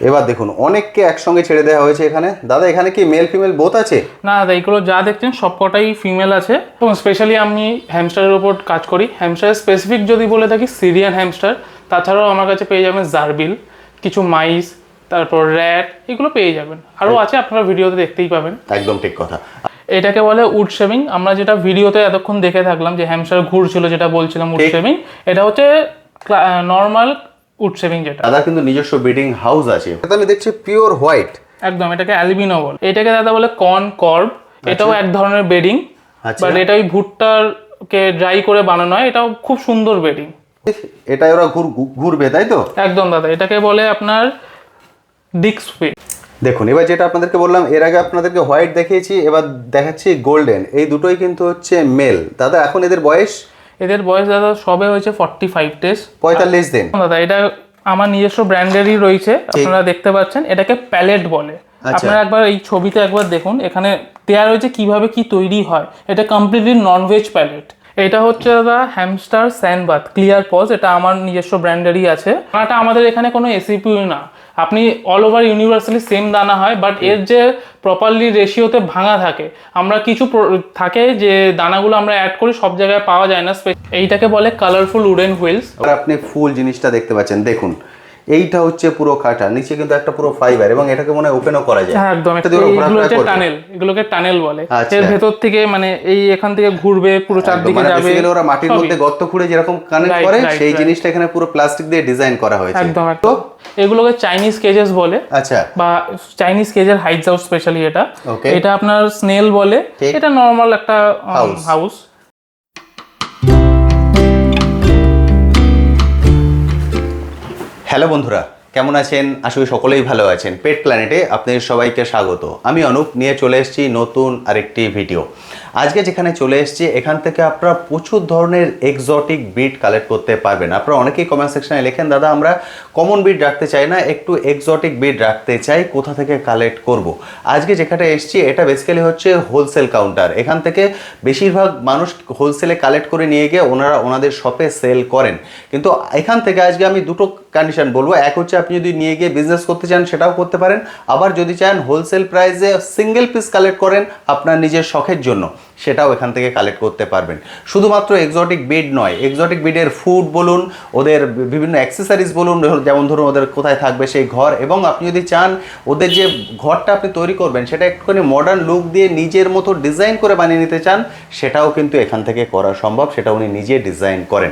এবার দেখুন অনেককে একসঙ্গে ছেড়ে দেওয়া হয়েছে এখানে। দাদা এখানে কি মেল ফিমেল বোথ আছে? না দাদা, এগুলো যা দেখছেন সবকটাই ফিমেল আছে এবং স্পেশালি আমি হ্যামস্টারের উপর কাজ করি। হ্যামস্টার স্পেসিফিক যদি বলে থাকি সিরিয়ান হ্যামস্টার, তাছাড়াও আমার কাছে পেয়ে যাবেন জারবিল, কিছু মাইস, তারপর র্যাট, এগুলো পেয়ে যাবেন। আরও আছে, আপনারা ভিডিওতে দেখতেই পাবেন। একদম ঠিক কথা। এটাকে বলে উড শেভিং। আমরা যেটা ভিডিওতে এতক্ষণ দেখে থাকলাম যে হ্যামস্টার ঘুরছিল, যেটা বলছিলাম উড শেভিং, এটা হচ্ছে নর্মাল উড শেভিং যেটা। দাদা কিন্তু নিজস্ব ব্রিডিং হাউস আছে, এটা আমি দেখছি পিওর হোয়াইট। একদম, এটাকে অ্যালবিনো বলে। এটাকে দাদা বলে কর্ন কর্ব। এটাও এক ধরনের বেডিং, বাট এটা ওই ভুট্টারকে ড্রাই করে বানানো হয়। এটাও খুব সুন্দর বেডিং। এটা ওরা ঘুরবে তাই তো? একদম দাদা, এটাকে বলে আপনার ডিক্স ফিট। দেখুন এবার যেটা আপনাদেরকে বললাম, এর আগে আপনাদেরকে হোয়াইট দেখিয়েছি, এবার দেখাচ্ছি গোল্ডেন। এই দুটোই কিন্তু হচ্ছে মেল। দাদা এখন এদের বয়স? এদের বয়স দাদা সবে হয়েছে 45 ডেজ, 45 দিন। দাদা এটা আমার নিজস্ব ব্র্যান্ডেরই রয়েছে, আপনারা দেখতে পাচ্ছেন। এটাকে প্যালেট বলে। আপনারা একবার এই ছবিতে একবার দেখুন, এখানে দেওয়া রয়েছে কিভাবে কি তৈরি হয়। এটা কমপ্লিটলি ননভেজ প্যালেট। এটা হচ্ছে দাদা হ্যামস্টার স্যান্ডবাথ ক্লিয়ার পজ। এটা আমার নিজস্ব ব্র্যান্ডেরই আছে। এটা আমাদের এখানে কোনো এসিপিউ না, আপনি অল ওভার ইউনিভার্সালি সেম দানা হয়, বাট এর যে প্রপারলি রেশিওতে ভাঙা থাকে। আমরা কিছু থাকে যে দানাগুলো আমরা অ্যাড করি, সব জায়গায় পাওয়া যায় না। এইটাকে বলে কালারফুল উডেন হুইলস। আপনি ফুল জিনিসটা দেখতে পাচ্ছেন, দেখুন এইটা হচ্ছে পুরো কাটা, নিচে কিন্তু একটা পুরো ফাইবার, এবং এটাকে মনে হয় ওপেনও করা যায়। হ্যাঁ একদম, এগুলো হচ্ছে টানেল, এগুলোকে টানেল বলে। এর ভেতর থেকে মানে এই এখান থেকে ঘুরবে পুরো চারদিকে যাবে। ওরা মাটির মধ্যে গর্ত খুঁড়ে যেরকম কানেক্ট করে, সেই জিনিসটা এখানে পুরো প্লাস্টিক দিয়ে ডিজাইন করা হয়েছে। একদম। তো এগুলোকে চাইনিজ কেজেস বলে। আচ্ছা, বা চাইনিজ কেজের হাইটস হাউস স্পেশালি এটা। এটা আপনার স্নেল বলে। এটা নরমাল একটা হাউস। হ্যালো বন্ধুরা, কেমন আছেন? আশা করি সকলেই ভালো আছেন। পেট প্ল্যানেটে আপনাদের সবাইকে স্বাগত। আমি অনুপ নিয়ে চলে এসেছি নতুন আরেকটি ভিডিও। আজকে যেখানে চলে এসেছি, এখান থেকে আপনারা প্রচুর ধরনের এক্সোটিক ব্রিড কালেক্ট করতে পারবেন। আপনারা অনেকেই কমেন্ট সেকশনে লেখেন, দাদা আমরা কমন ব্রিড রাখতে চাই না, একটু এক্সোটিক ব্রিড রাখতে চাই, কোথা থেকে কালেক্ট করব। আজকে যেখানে এসেছি এটা বেসিক্যালি হচ্ছে হোলসেল কাউন্টার। এখান থেকে বেশিরভাগ মানুষ হোলসেলে কালেক্ট করে নিয়ে গিয়ে ওনাদের শপে সেল করেন। কিন্তু এখান থেকে আজকে আমি দুটো কন্ডিশন বলবো। এক হচ্ছে আপনি যদি নিয়ে গিয়ে বিজনেস করতে চান সেটাও করতে পারেন, আবার যদি চান হোলসেল প্রাইসে সিঙ্গেল পিস কালেক্ট করেন আপনার নিজের শখের জন্য, সেটাও এখান থেকে কালেক্ট করতে পারবেন। শুধুমাত্র এক্সোটিক ব্রিড নয়, এক্সোটিক ব্রিডের ফুড বলুন, ওদের বিভিন্ন অ্যাক্সেসরিজ বলুন, যেমন ধরুন ওদের কোথায় থাকবে সেই ঘর, এবং আপনি যদি চান ওদের যে ঘরটা আপনি তৈরি করবেন সেটা একটুখানি মডার্ন লুক দিয়ে নিজের মতো ডিজাইন করে বানিয়ে নিতে চান, সেটাও কিন্তু এখান থেকে করা সম্ভব। সেটা উনি নিজে ডিজাইন করেন।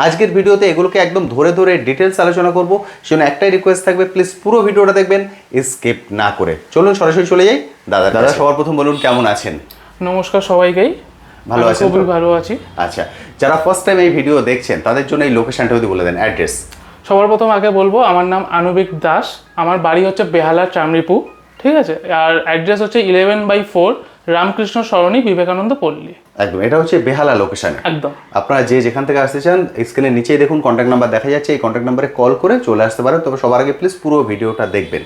আজকের ভিডিওতে এগুলোকে একদম ধরে ধরে ডিটেলস আলোচনা করবো। সেজন্য একটাই রিকোয়েস্ট থাকবে, প্লিজ পুরো ভিডিওটা দেখবেন স্কিপ না করে। চলুন সরাসরি চলে যাই। দাদা সবার প্রথম বলুন কেমন আছেন? নমস্কার সবাইকেই, ভালো আছি, খুবই ভালো আছি। আচ্ছা, যারা ফার্স্ট টাইম এই ভিডিও দেখছেন তাদের জন্য এই লোকেশনটা যদি বলে দেন, অ্যাড্রেস। সবার প্রথম আগে বলবো আমার নাম আনুবিক দাস, আমার বাড়ি হচ্ছে বেহালা চামড়িপুর, ঠিক আছে। আর অ্যাড্রেস হচ্ছে 11/4 রামকৃষ্ণ সরণি, বিবেকানন্দ পল্লী। একদম, এটা হচ্ছে বেহালা লোকেশন। একদম, আপনারা যেখান থেকে আসতে চান স্ক্রিনের নিচেই দেখুন কন্ট্যাক্ট নাম্বার দেখা যাচ্ছে, এই কন্ট্যাক্ট নাম্বারে কল করে চলে আসতে পারেন। তবে সবার আগে প্লিজ পুরো ভিডিওটা দেখবেন।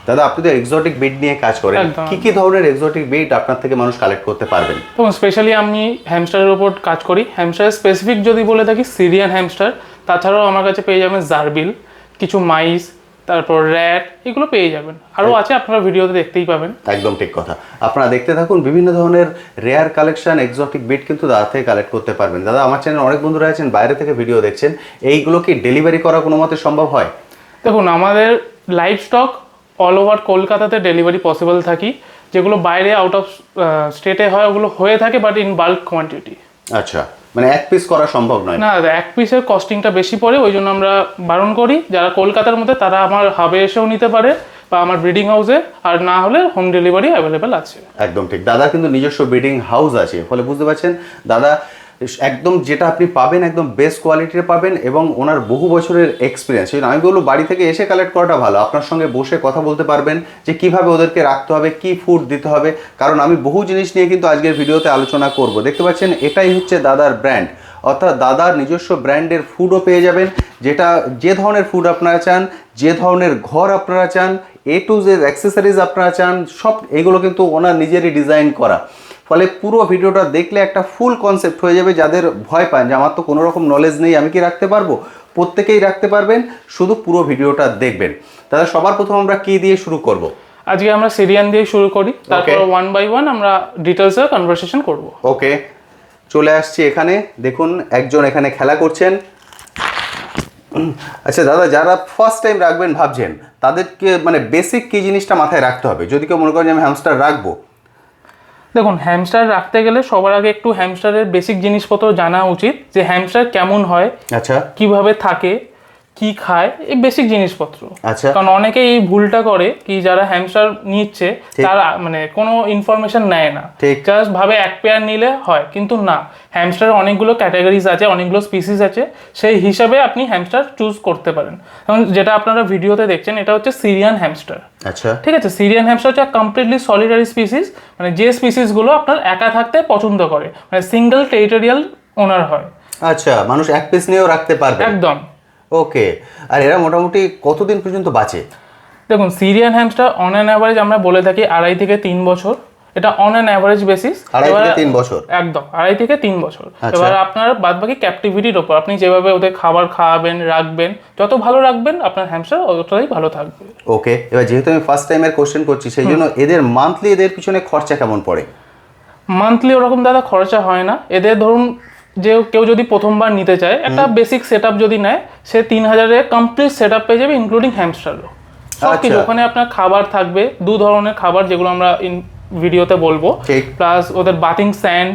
দাদা আপনি তো এক্সোটিক ব্রিড নিয়ে কাজ করেন, কি ধরনের এক্সোটিক ব্রিড আপনার থেকে মানুষ কালেক্ট করতে পারবেন? তো স্পেশালি আমি হ্যামস্টারের উপর কাজ করি। হ্যামস্টার স্পেসিফিক যদি বলে থাকি সিরিয়ান হ্যামস্টার, তাছাড়াও আমার কাছে পেয়ে যাবেন জারবিল, কিছু মাইস, তারপর র্যাট, এগুলো পেয়ে যাবেন। আরও আছে, আপনারা ভিডিওতে দেখতেই পাবেন। একদম ঠিক কথা। আপনারা দেখতে থাকুন, বিভিন্ন ধরনের রেয়ার কালেকশন এক্সোটিক ব্রিড কিন্তু দাদা থেকে কালেক্ট করতে পারবেন। দাদা আমার চ্যানেল অনেক বন্ধুরা আছেন বাইরে থেকে ভিডিও দেখছেন, এইগুলো কি ডেলিভারি করা কোনো মতে সম্ভব হয়? দেখুন, আমাদের লাইভ স্টক অল ওভার কলকাতাতে ডেলিভারি পসিবল থাকি। যেগুলো বাইরে আউট অফ স্টেটে হয় ওগুলো হয়ে থাকে, বাট ইন বাল্ক কোয়ান্টিটি। আচ্ছা, মানে এক পিস করা সম্ভব নয়? না, এক পিসের কস্টিংটা বেশি পড়ে, ওই জন্য আমরা বারণ করি। যারা কলকাতার মধ্যে তারা আমার হাবে এসেও নিতে পারে বা আমার ব্রিডিং হাউসে, আর না হলে হোম ডেলিভারি অ্যাভেলেবেল আছে। একদম ঠিক। দাদা কিন্তু নিজস্ব ব্রিডিং হাউস আছে, ফলে বুঝতে পারছেন দাদা একদম যেটা আপনি পাবেন একদম বেস্ট কোয়ালিটির পাবেন, এবং ওনার বহু বছরের এক্সপিরিয়েন্স। আমি বলবো বাড়ি থেকে এসে কালেক্ট করাটা ভালো, আপনার সঙ্গে বসে কথা বলতে পারবেন যে কিভাবে ওদেরকে রাখতে হবে, কি ফুড দিতে হবে। কারণ আমি বহু জিনিস নিয়ে কিন্তু আজকের ভিডিওতে আলোচনা করব। দেখতে পাচ্ছেন এটাই হচ্ছে দাদার ব্র্যান্ড, অর্থাৎ দাদার নিজস্ব ব্র্যান্ডের ফুডও পেয়ে যাবেন। যেটা যে ধরনের ফুড আপনারা চান, যে ধরনের ঘর আপনারা চান, এ টু জেড অ্যাক্সেসরিজ আপনারা চান, সব এগুলো কিন্তু ওনার নিজেরই ডিজাইন করা। ফলে পুরো ভিডিওটা দেখলে একটা ফুল কনসেপ্ট হয়ে যাবে। যাদের ভয় পান যে আমার তো কোনো রকম নলেজ নেই, আমি কি রাখতে পারবো, প্রত্যেকেই রাখতে পারবেন, শুধু পুরো ভিডিওটা দেখবেন। দাদা সবার প্রথম আমরা কি দিয়ে শুরু করব? আজকে আমরা সিরিয়ান দিয়ে শুরু করি, তারপর ওয়ান বাই ওয়ান আমরা ডিটেলসে কনভারসেশন করব। ওকে, চলে আসছি এখানে। দেখুন একজন এখানে খেলা করছেন। আচ্ছা দাদা, যারা ফার্স্ট টাইম রাখবেন ভাবছেন, তাদেরকে মানে বেসিক কি জিনিসটা মাথায় রাখতে হবে যদি কেউ মনে করেন যে আমি হ্যামস্টার রাখবো? দেখুন, হ্যামস্টার রাখতে গেলে সবার আগে একটু হ্যামস্টারের বেসিক জিনিসপত্র জানা উচিত, যে হ্যামস্টার কেমন হয়, আচ্ছা কিভাবে থাকে, কি খায়, এই বেসিক জিনিসপত্র। আচ্ছা। কারণ অনেকে এই ভুলটা করে কি, যারা হ্যামস্টার নিচ্ছে তারা মানে কোনো ইনফরমেশন নেয় না, জাস্ট ভাবে এক পেয়ার নিলে হয়, কিন্তু না, হ্যামস্টারের অনেকগুলো ক্যাটাগরিজ আছে, অনেকগুলো স্পিসিস আছে, সেই হিসাবে আপনি হ্যামস্টার চুজ করতে পারেন। কারণ যেটা আপনারা ভিডিওতে দেখছেন এটা হচ্ছে সিরিয়ান হ্যামস্টার। আচ্ছা, ঠিক আছে, সিরিয়ান হ্যামস্টার হচ্ছে কমপ্লিটলি সলিটারি স্পিসিস, মানে যে স্পিসিসগুলো আপনার একা থাকতে পছন্দ করে, মানে সিঙ্গেল টেরিটোরিয়াল ওনার হয়। আচ্ছা, মানুষ এক পিস নিয়েও রাখতে পারবে? একদম। ওকে, আর এরা মোটামুটি কতদিন পর্যন্ত বাঁচে? দেখুন, Syrian hamster on an average আমরা বলে থাকি 2.5 থেকে 3 বছর, এটা অন অ্যান অ্যাভারেজ বেসিস। 2.5 থেকে 3 বছর? একদম, 2.5 থেকে 3 বছর। এবার আপনার বাদ বাকি ক্যাপটিভিটির ওপর, আপনি যেভাবে ওদের খাবার খাওয়াবেন, রাখবেন, যত ভালো রাখবেন আপনার হ্যামস্টার ততটাই ভালো থাকবে। ওকে, এবার যেহেতু আমি ফার্স্ট টাইমের কোশ্চেন করছি, সেই জন্য এদের মান্থলি এদের পিছনে খরচা কেমন পড়ে? মান্থলি ওরকম দাদা খরচা হয় না এদের। ধরুন যে কেউ যদি প্রথমবার নিতে চায়, একটা বেসিক সেট যদি নেয়, সে 3,000-এ কমপ্লিট সেট পেয়ে যাবে, ইনক্লুডিং হ্যামস্টারও। সব কিছু ওখানে আপনার খাবার থাকবে, 2 ধরনের খাবার যেগুলো আমরা ভিডিওতে বলবো, প্লাস ওদের বাথিং স্যান্ড,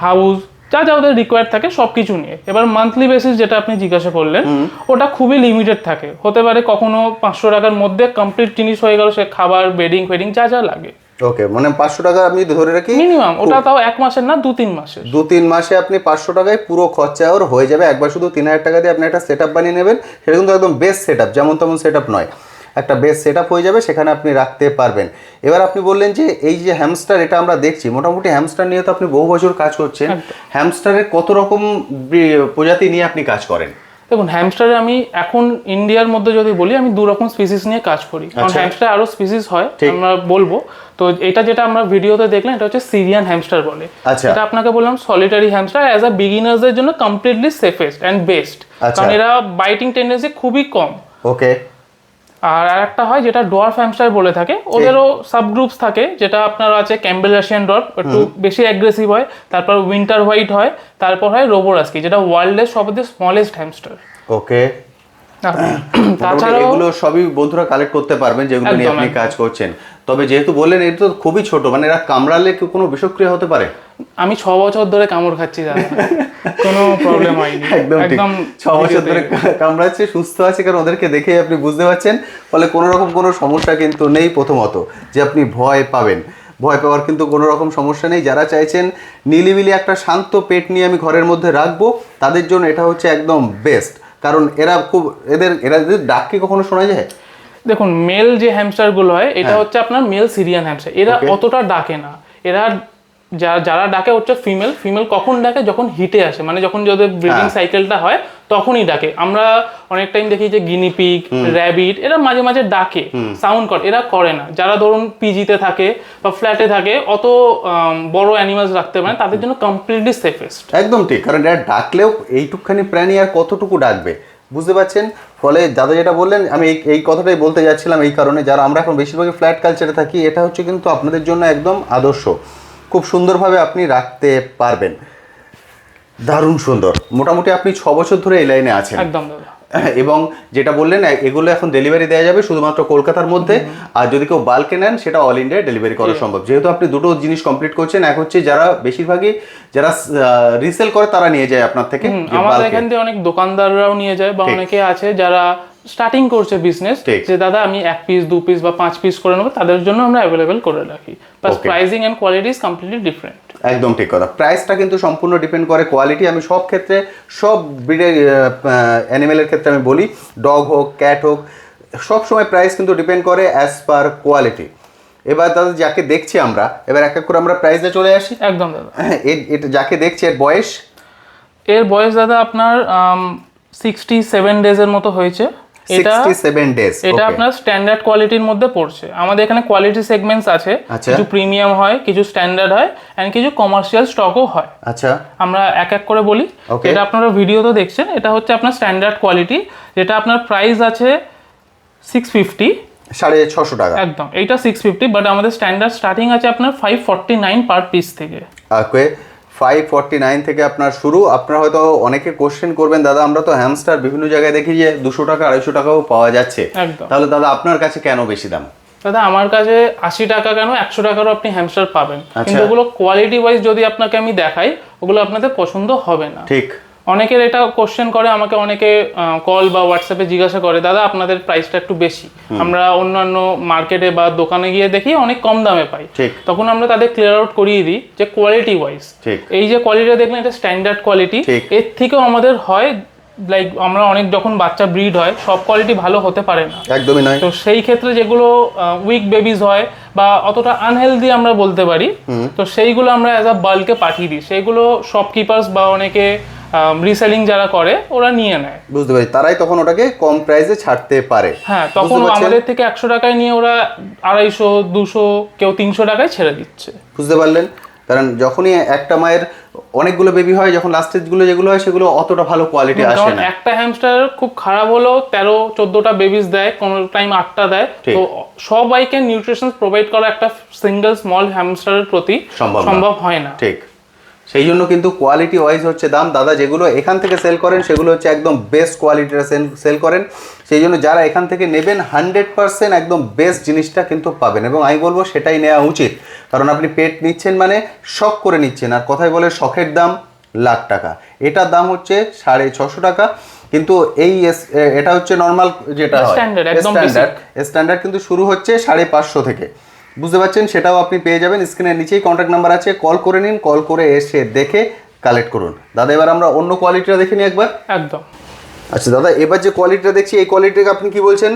হাউস, যা যা ওদের রিকোয়ার্ড থাকে সব কিছু নিয়ে। এবার মান্থলি বেসিস যেটা আপনি জিজ্ঞাসা করলেন, ওটা খুবই লিমিটেড থাকে, হতে পারে কখনো 500 টাকার মধ্যে কমপ্লিট জিনিস হয়ে গেল, সে খাবার, বেডিং ফেডিং যা যা লাগে। ওকে, মানে 500 টাকা আমি ধরে রাখি মিনিমাম, ওটা তাও 1 মাসের না, 2-3 মাসের। 2-3 মাসে আপনি 500 টাকায় পুরো খরচা ওর হয়ে যাবে। একবার শুধু 3,000 টাকা দিয়ে আপনি একটা সেট বানিয়ে নেবেন, সেটা কিন্তু একদম বেস্ট সেট যেমন তেমন সেট নয়, একটা বেস্ট সেট হয়ে যাবে, সেখানে আপনি রাখতে পারবেন। এবার আপনি বললেন যে এই যে হ্যামস্টার, এটা আমরা দেখছি মোটামুটি হ্যামস্টার নিয়ে তো আপনি বহু বছর কাজ করছেন, হ্যামস্টারের কত রকম প্রজাতি নিয়ে আপনি কাজ করেন? দেখুন, হ্যামস্টারে আমি এখন ইন্ডিয়ার মধ্যে যদি বলি, আমি 2 রকম স্পিসিস নিয়ে কাজ করি। কারণ হ্যামস্টার আরো স্পিসিস হয়, আমরা বলবো। তো এটা যেটা আমরা ভিডিওতে দেখলেন, এটা হচ্ছে সিরিয়ান হ্যামস্টার বলে। এটা আপনাকে বললাম সলিটারি হ্যামস্টার, অ্যাজ আ বিগিনার্সদের জন্য কমপ্লিটলি সেফেস্ট এন্ড বেস্ট, কারণ এরা বাইটিং টেন্ডেন্সি খুবই কম। ওকে। আর আরেকটা হয় যেটা ডোয়ার্ফ হ্যামস্টার বলে থাকে, ওদেরও সাবগ্রুপস থাকে, যেটা আপনার আছে ক্যাম্বেল রাশিয়ান ডর্ফ, একটু বেশি অ্যাগ্রেসিভ হয়, তারপর উইন্টার হোয়াইট হয়, তারপর হয় রোবোরাস্কি, যেটা ওয়ার্ল্ডের সবচেয়ে স্মলেস্ট হ্যামস্টার। ওকে, তাছাড়া এগুলো সবই বন্ধুরা কালেক্ট করতে পারবেন যেগুলো নিয়ে আপনি কাজ করছেন। তবে যেহেতু বললেন এটা তো খুবই ছোট, মানে এরা কামড়ালে কি কোনো বিষক্রিয়া হতে পারে? আমি 6 বছর ধরে কামড় খাচ্ছি দাদা, কোনো প্রবলেম হয়নি। একদম 6 বছর ধরে কামড়াচ্ছে, সুস্থ আছে, কারণ ওদেরকে দেখে আপনি বুঝতে পারছেন, ফলে কোনো রকম কোনো সমস্যা কিন্তু নেই। প্রথমত যে আপনি ভয় পাবেন, ভয় পাওয়ার কিন্তু কোনো রকম সমস্যা নেই। যারা চাইছেন নিলিবিলি একটা শান্ত পেট নিয়ে আমি ঘরের মধ্যে রাখবো, তাদের জন্য এটা হচ্ছে একদম বেস্ট। কারণ এরা এরা যদি ডাক কি কখনো শোনা যায়? দেখুন, মেল যে হ্যামস্টারগুলো হয়, এটা হচ্ছে আপনার মেল সিরিয়ান হ্যামস্টার, এরা অতটা ডাকে না। এরা যারা ডাকে হচ্ছে ফিমেল কখন ডাকে, যখন হিটে আসে, মানে যখন যাদের ব্রিডিং সাইকেলটা হয় তখনই ডাকে। আমরা অনেক টাইম দেখি যে গিনিপিগ, র্যাবিট, এরা মাঝে মাঝে ডাকে, সাউন্ড করে, এরা করে না। যারা ধরুন পিজিতে থাকে বা ফ্ল্যাটে থাকে, অত বড় অ্যানিমালস রাখতে পারে, তাদের জন্য কমপ্লিটলি সেফেস্ট। একদম ঠিক, কারণ এরা ডাকলেও এইটুকখানি প্রাণী আর কতটুকু ডাকবে, বুঝতে পারছেন? ফলে দাদা যেটা বললেন, আমি এই কথাটাই বলতে যাচ্ছিলাম, এই কারণে যারা আমরা এখন বেশিরভাগই ফ্ল্যাট কালচারে থাকি, এটা হচ্ছে কিন্তু আপনাদের জন্য একদম আদর্শ, খুব সুন্দরভাবে আপনি রাখতে পারবেন। দারুণ সুন্দর। মোটামুটি আপনি 6 বছর ধরে এই লাইনে আছেন। একদম দাদা। এবং যেটা বললেন এগুলো এখন ডেলিভারি দেওয়া যাবে শুধুমাত্র কলকাতার মধ্যে, আর যদি কেউ বাল্কে নেন সেটা অল ইন্ডিয়া ডেলিভারি করা সম্ভব। যেহেতু আপনি দুটো জিনিস কমপ্লিট করছেন, এক হচ্ছে যারা বেশিরভাগই যারা রিসেল করে তারা নিয়ে যায় আপনার থেকে, আমাদের এখান থেকে অনেক দোকানদাররাও নিয়ে যায়, বা অনেকে আছে যারা স্টার্টিং করছে বিজনেস, যে দাদা আমি 1 পিস 2 পিস বা 5 পিস করে নেবো, তাদের জন্য আমরা অ্যাভেলেবেল করে রাখি। Plus pricing and quality is completely different. একদম ঠিক কথা, প্রাইসটা কিন্তু সম্পূর্ণ ডিপেন্ড করে কোয়ালিটি। আমি সব ক্ষেত্রে, সব ব্রিডের অ্যানিমেলের ক্ষেত্রে আমি বলি, ডগ হোক ক্যাট হোক, সব সময় প্রাইস কিন্তু ডিপেন্ড করে অ্যাজ পার কোয়ালিটি। এবার দাদা যাকে দেখছি আমরা, এবার এক এক করে আমরা প্রাইসে চলে আসি। একদম দাদা। এটা যাকে দেখছি এর বয়স দাদা আপনার 67 ডেজের মতো হয়েছে। 67 ডেজ। এটা আপনার স্ট্যান্ডার্ড কোয়ালিটির মধ্যে পড়ছে। আমাদের এখানে কোয়ালিটি সেগমেন্টস আছে, কিছু প্রিমিয়াম হয়, কিছু স্ট্যান্ডার্ড হয়, এন্ড কিছু কমার্শিয়াল স্টকও হয়। আচ্ছা, আমরা এক এক করে বলি। এটা আপনারা ভিডিওতে দেখছেন, এটা হচ্ছে আপনার স্ট্যান্ডার্ড কোয়ালিটি, যেটা আপনার প্রাইস আছে 650, 650 টাকা। একদম এইটা 650, বাট আমাদের স্ট্যান্ডার্ড স্টার্টিং আছে আপনার 549 পার পিস থেকে। ওকে, 549 থেকে আপনার শুরু। আপনারা হয়তো অনেকে কোশ্চেন করবেন, দাদা আমরা তো হ্যামস্টার বিভিন্ন জায়গায় দেখি যে 200 টাকা 250 টাকাও পাওয়া যাচ্ছে, একদম। তাহলে দাদা আপনার কাছে কেন বেশি দাম? দাদা আমার কাছে 80 টাকা কেন 100 টাকারও আপনি হ্যামস্টার পাবেন, আচ্ছা। কিন্তু ওগুলো কোয়ালিটি ওয়াইজ যদি আপনাকে আমি দেখাই ওগুলো আপনাদের পছন্দ হবে না। ঠিক। অনেকের এটা কোশ্চেন করে আমাকে, অনেকে কল বা হোয়াটসঅ্যাপে জিজ্ঞাসা করে, দাদা আপনাদের প্রাইসটা একটু বেশি, আমরা অন্যান্য মার্কেটে বা দোকানে গিয়ে দেখি অনেক কম দামে পাই। ঠিক। তখন আমরা তাদের ক্লিয়ার আউট করিয়ে দিই যে কোয়ালিটি ওয়াইজ, ঠিক। এই যে কোয়ালিটিটা দেখলেন এটা স্ট্যান্ডার্ড কোয়ালিটি, ঠিক। এর থেকেও আমাদের হয় লাইক আমরা অনেক যখন বাচ্চা ব্রিড হয় সব কোয়ালিটি ভালো হতে পারে না, একদমই নয়। তো সেই ক্ষেত্রে যেগুলো উইক বেবিজ হয় বা অতটা আনহেলদি আমরা বলতে পারি, তো সেইগুলো আমরা অ্যাজ আ বাল্কে পাঠিয়ে দিই, সেইগুলো শপকিপার্স বা অনেকে রিসেলিং যারা করে ওরা নিয়ে নেয়। বুঝতে পারি, তারাই তখন ওটাকে কম প্রাইসে ছাড়তে পারে। হ্যাঁ, তখন আমাদের থেকে 100 টাকায় নিয়ে ওরা 250, 200, কেউ 300 টাকায় ছেড়ে দিচ্ছে। বুঝতে পারলেন, কারণ যখনই একটা মায়ের অনেকগুলো বেবি হয়, যখন লাস্টের গুলো যেগুলো হয় সেগুলো অতটা ভালো কোয়ালিটি আসে না। একটা হ্যামস্টার খুব খারাপ হলেও 13-14টা বেবিজ দেয়, কোনো টাইম 8টা দেয়, তো সবাইকে নিউট্রিশন প্রোভাইড করা একটা সিঙ্গেল স্মল হ্যামস্টারের প্রতি সম্ভব হয় না। ঠিক, সেই জন্য কিন্তু কোয়ালিটি ওয়াইজ হচ্ছে দাম। দাদা যেগুলো এখান থেকে সেল করেন সেগুলো হচ্ছে একদম বেস্ট কোয়ালিটির সেল করেন, সেই জন্য যারা এখান থেকে নেবেন 100% একদম বেস্ট জিনিসটা কিন্তু পাবেন, এবং আমি বলবো সেটাই নেওয়া উচিত, কারণ আপনি পেট নিচ্ছেন মানে শখ করে নিচ্ছেন, আর কথায় বলে শখের দাম লাখ টাকা। এটার দাম হচ্ছে 650 টাকা, কিন্তু এটা হচ্ছে নর্মাল যেটা হয় স্ট্যান্ডার্ড, কিন্তু শুরু হচ্ছে 550 থেকে। বুঝতে পারছেন, সেটাও আপনি পেয়ে যাবেন। স্ক্রিনের নিচেই কন্ট্যাক্ট নাম্বার আছে, কল করে নিন, কল করে এসে দেখে কালেক্ট করুন। দাদা এবার আমরা অন্য কোয়ালিটিটা দেখে নিই একবার। একদম। আচ্ছা দাদা, এবার যে কোয়ালিটিটা দেখছি এই কোয়ালিটিকে আপনি কি বলছেন?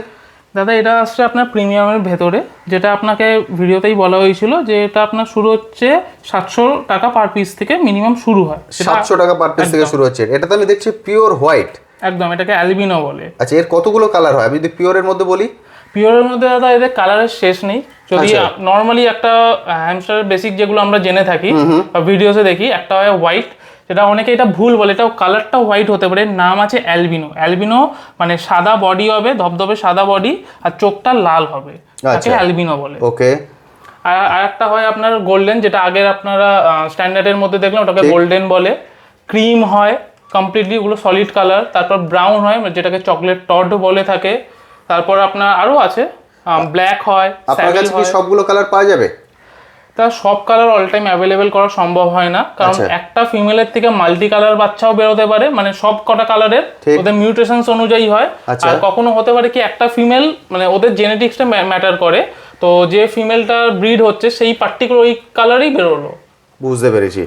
দাদা এটা আসছে আপনার প্রিমিয়ামের ভেতরে, যেটা আপনাকে ভিডিওতেই বলা হয়েছিল যে এটা আপনার শুরু হচ্ছে 700 টাকা পার পিস থেকে মিনিমাম শুরু হয়। 700 টাকা পার পিস থেকে শুরু হচ্ছে। এটা তো আমি দেখছি পিওর হোয়াইট। একদম, এটাকে অ্যালবিনো বলে। আচ্ছা, এর কতগুলো কালার হয়? আমি যদি পিওরের মধ্যে বলি, পিওরের মধ্যে দাদা এদের কালারের শেষ নেই। যদি নর্মালি একটা হ্যামস্টারের বেসিক যেগুলো আমরা জেনে থাকি বা ভিডিওসে দেখি, একটা হয় হোয়াইট, যেটা অনেকে এটা ভুল বলে, এটাও কালারটা হোয়াইট হতে পারে, নাম আছে অ্যালবিনো। অ্যালবিনো মানে সাদা বডি হবে, ধবধবে সাদা বডি, আর চোখটা লাল হবে, তাকে অ্যালবিনো বলে। ওকে। আর একটা হয় আপনার গোল্ডেন, যেটা আগের আপনারা স্ট্যান্ডার্ডের মধ্যে দেখলেন, ওটাকে গোল্ডেন বলে। ক্রিম হয় কমপ্লিটলি, ওগুলো সলিড কালার। তারপর ব্রাউন হয়, যেটাকে চকলেট টড বলে থাকে। তারপর আপনার আরো আছে ব্ল্যাক হয়। আপনার কাছে কি সবগুলো কালার পাওয়া যাবে? তা সব কালার অল টাইম অ্যাভেলেবেল করা সম্ভব হয় না, কারণ একটা ফিমেলের থেকে মাল্টি কালার বাচ্চাও বেরোতে পারে, মানে সব কটা কালারের ওদের মিউটেশনস অনুযায়ী হয়। আর কখনো হতে পারে কি একটা ফিমেল, মানে ওদের জেনেটিক্সটা ম্যাটার করে, তো যে ফিমেলটা ব্রিড হচ্ছে সেই পার্টিকুলার ওই কালারই বেরোলো। বুঝতে পেরেছি।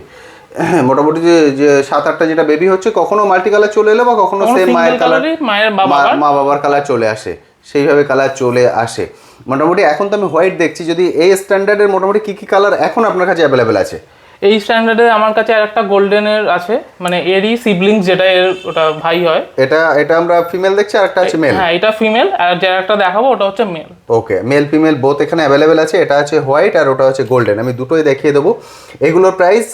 মোটামুটি যে 7-8টা যেটা বেবি হচ্ছে, কখনো মাল্টি কালার চলে এলো বা কখনো সেম মায়ের কালার, মা বাবার কালার চলে আসে, সেইভাবে কালার চলে আসে। মোটামুটি এখন তো আমি হোয়াইট দেখছি, যদি এই স্ট্যান্ডার্ডের মোটামুটি কি কি কালার এখন আপনার কাছে অ্যাভেলেবেল আছে? এই স্ট্যান্ডার্ডে আমার কাছে আর একটা গোল্ডেনের আছে, মানে এরই সিবলিংস, যেটা এর ওটা ভাই হয়। এটা আমরা ফিমেল দেখছি, আর একটা আছে মেল। হ্যাঁ, এটা ফিমেল, আর যার একটা দেখাবো ওটা হচ্ছে মেল। ওকে, মেল ফিমেল বোথ এখানে অ্যাভেলেবেল আছে। এটা আছে হোয়াইট আর ওটা হচ্ছে গোল্ডেন, আমি দুটোই দেখিয়ে দেবো। এগুলোর প্রাইস?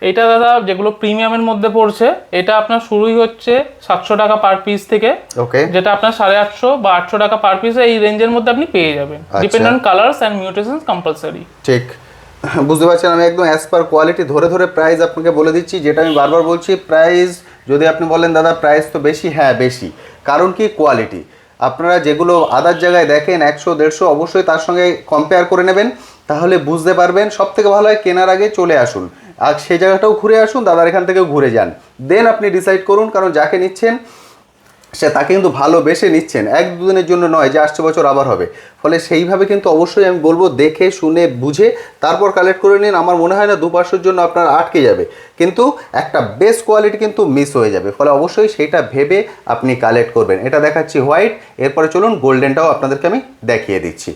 এটা দাদা যেগুলো প্রিমিয়ামের মধ্যে পড়ছে, এটা আপনার শুরুই হচ্ছে 700 টাকা পার পিস থেকে। ওকে, যেটা আপনার 850 বা 800 টাকা পার পিসে এই রেঞ্জের মধ্যে আপনি পেয়ে যাবেন, depend on colours and mutations compulsory. ঠিক, বুঝতে পারছেন। আমি একদম অ্যাজ পার কোয়ালিটি ধরে ধরে প্রাইস আপনাকে বলে দিচ্ছি, যেটা আমি বারবার বলছি। প্রাইস যদি আপনি বলেন দাদা প্রাইস তো বেশি, হ্যাঁ বেশি, কারণ কি কোয়ালিটি। আপনারা যেগুলো আদার জায়গায় দেখেন 100-150, অবশ্যই তার সঙ্গে কম্পেয়ার করে নেবেন, তাহলে বুঝতে পারবেন। সব থেকে ভালো হয় কেনার আগে চলে আসুন, আর সেই জায়গাটাও ঘুরে আসুন, দাদার এখান থেকেও ঘুরে যান, দেন আপনি ডিসাইড করুন, কারণ যাকে নিচ্ছেন সে তাকে কিন্তু ভালোবেসে নিচ্ছেন, 1-2 দিনের জন্য নয় যে আসছে বছর আবার হবে। ফলে সেইভাবে কিন্তু অবশ্যই আমি বলবো দেখে শুনে বুঝে তারপর কালেক্ট করে নিন। আমার মনে হয় না 2-500 জন্য আপনার আটকে যাবে, কিন্তু একটা বেস্ট কোয়ালিটি কিন্তু মিস হয়ে যাবে। ফলে অবশ্যই সেইটা ভেবে আপনি কালেক্ট করবেন। এটা দেখাচ্ছি হোয়াইট, এরপরে চলুন গোল্ডেনটাও আপনাদেরকে আমি দেখিয়ে দিচ্ছি।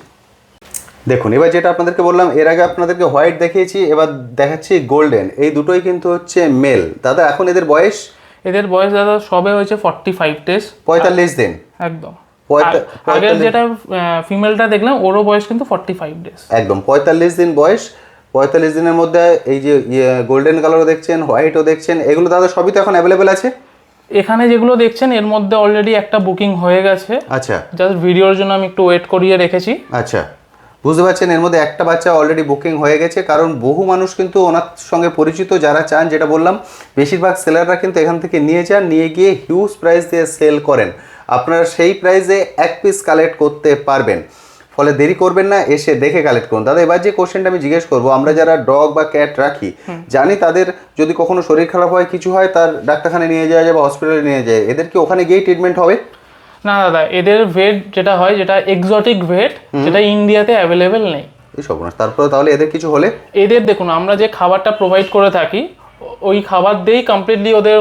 দেখুন, এবার যেটা আপনাদেরকে বললাম, এর আগে আপনাদেরকে হোয়াইট দেখিয়েছি, এবার দেখাচ্ছি গোল্ডেন। এই দুটোই কিন্তু হচ্ছে মেল। দাদা এখন এদের বয়স? এদের বয়স দাদা সবে হয়েছে 45 ডেজ, 45 দিন। একদম। আগের যেটা ফিমেলটা দেখলাম ওরও বয়স কিন্তু 45 ডেজ, একদম 45 দিন বয়স। 45 দিনের মধ্যে এই যে গোল্ডেন কালারও দেখছেন, হোয়াইটও দেখছেন, এগুলো দাদা সবই তো এখন অ্যাভেলেবেল আছে। এখানে যেগুলো দেখছেন এর মধ্যে অলরেডি একটা বুকিং হয়ে গেছে, আচ্ছা জাস্ট ভিডিওর জন্য আমি একটু ওয়েট করিয়ে রেখেছি। আচ্ছা, বুঝতে পারছেন এর মধ্যে একটা বাচ্চা অলরেডি বুকিং হয়ে গেছে, কারণ বহু মানুষ কিন্তু ওনার সঙ্গে পরিচিত যারা চান, যেটা বললাম বেশিরভাগ সেলাররা কিন্তু এখান থেকে নিয়ে যান, নিয়ে গিয়ে হিউজ প্রাইস দিয়ে সেল করেন। আপনারা সেই প্রাইসে এক পিস কালেক্ট করতে পারবেন, ফলে দেরি করবেন না, এসে দেখে কালেক্ট করুন। দাদা এবার যে কোশ্চেনটা আমি জিজ্ঞেস করবো, আমরা যারা ডগ বা ক্যাট রাখি জানি তাদের যদি কখনো শরীর খারাপ হয় কিছু হয় তার ডাক্তারখানায় নিয়ে যাওয়া যায় বা হসপিটালে নিয়ে যায়, এদের কি ওখানে গিয়েই ট্রিটমেন্ট হবে? না দাদা, এদের ভেট যেটা হয়, যেটা এক্সোটিক ভেট, যেটা ইন্ডিয়াতে অ্যাভেলেবেল নেই। এই সব না, তারপরে তাহলে এদের কিছু হলে? এদের দেখুন, আমরা যে খাবারটা প্রোভাইড করে থাকি ওই খাবার দিয়েই কমপ্লিটলি ওদের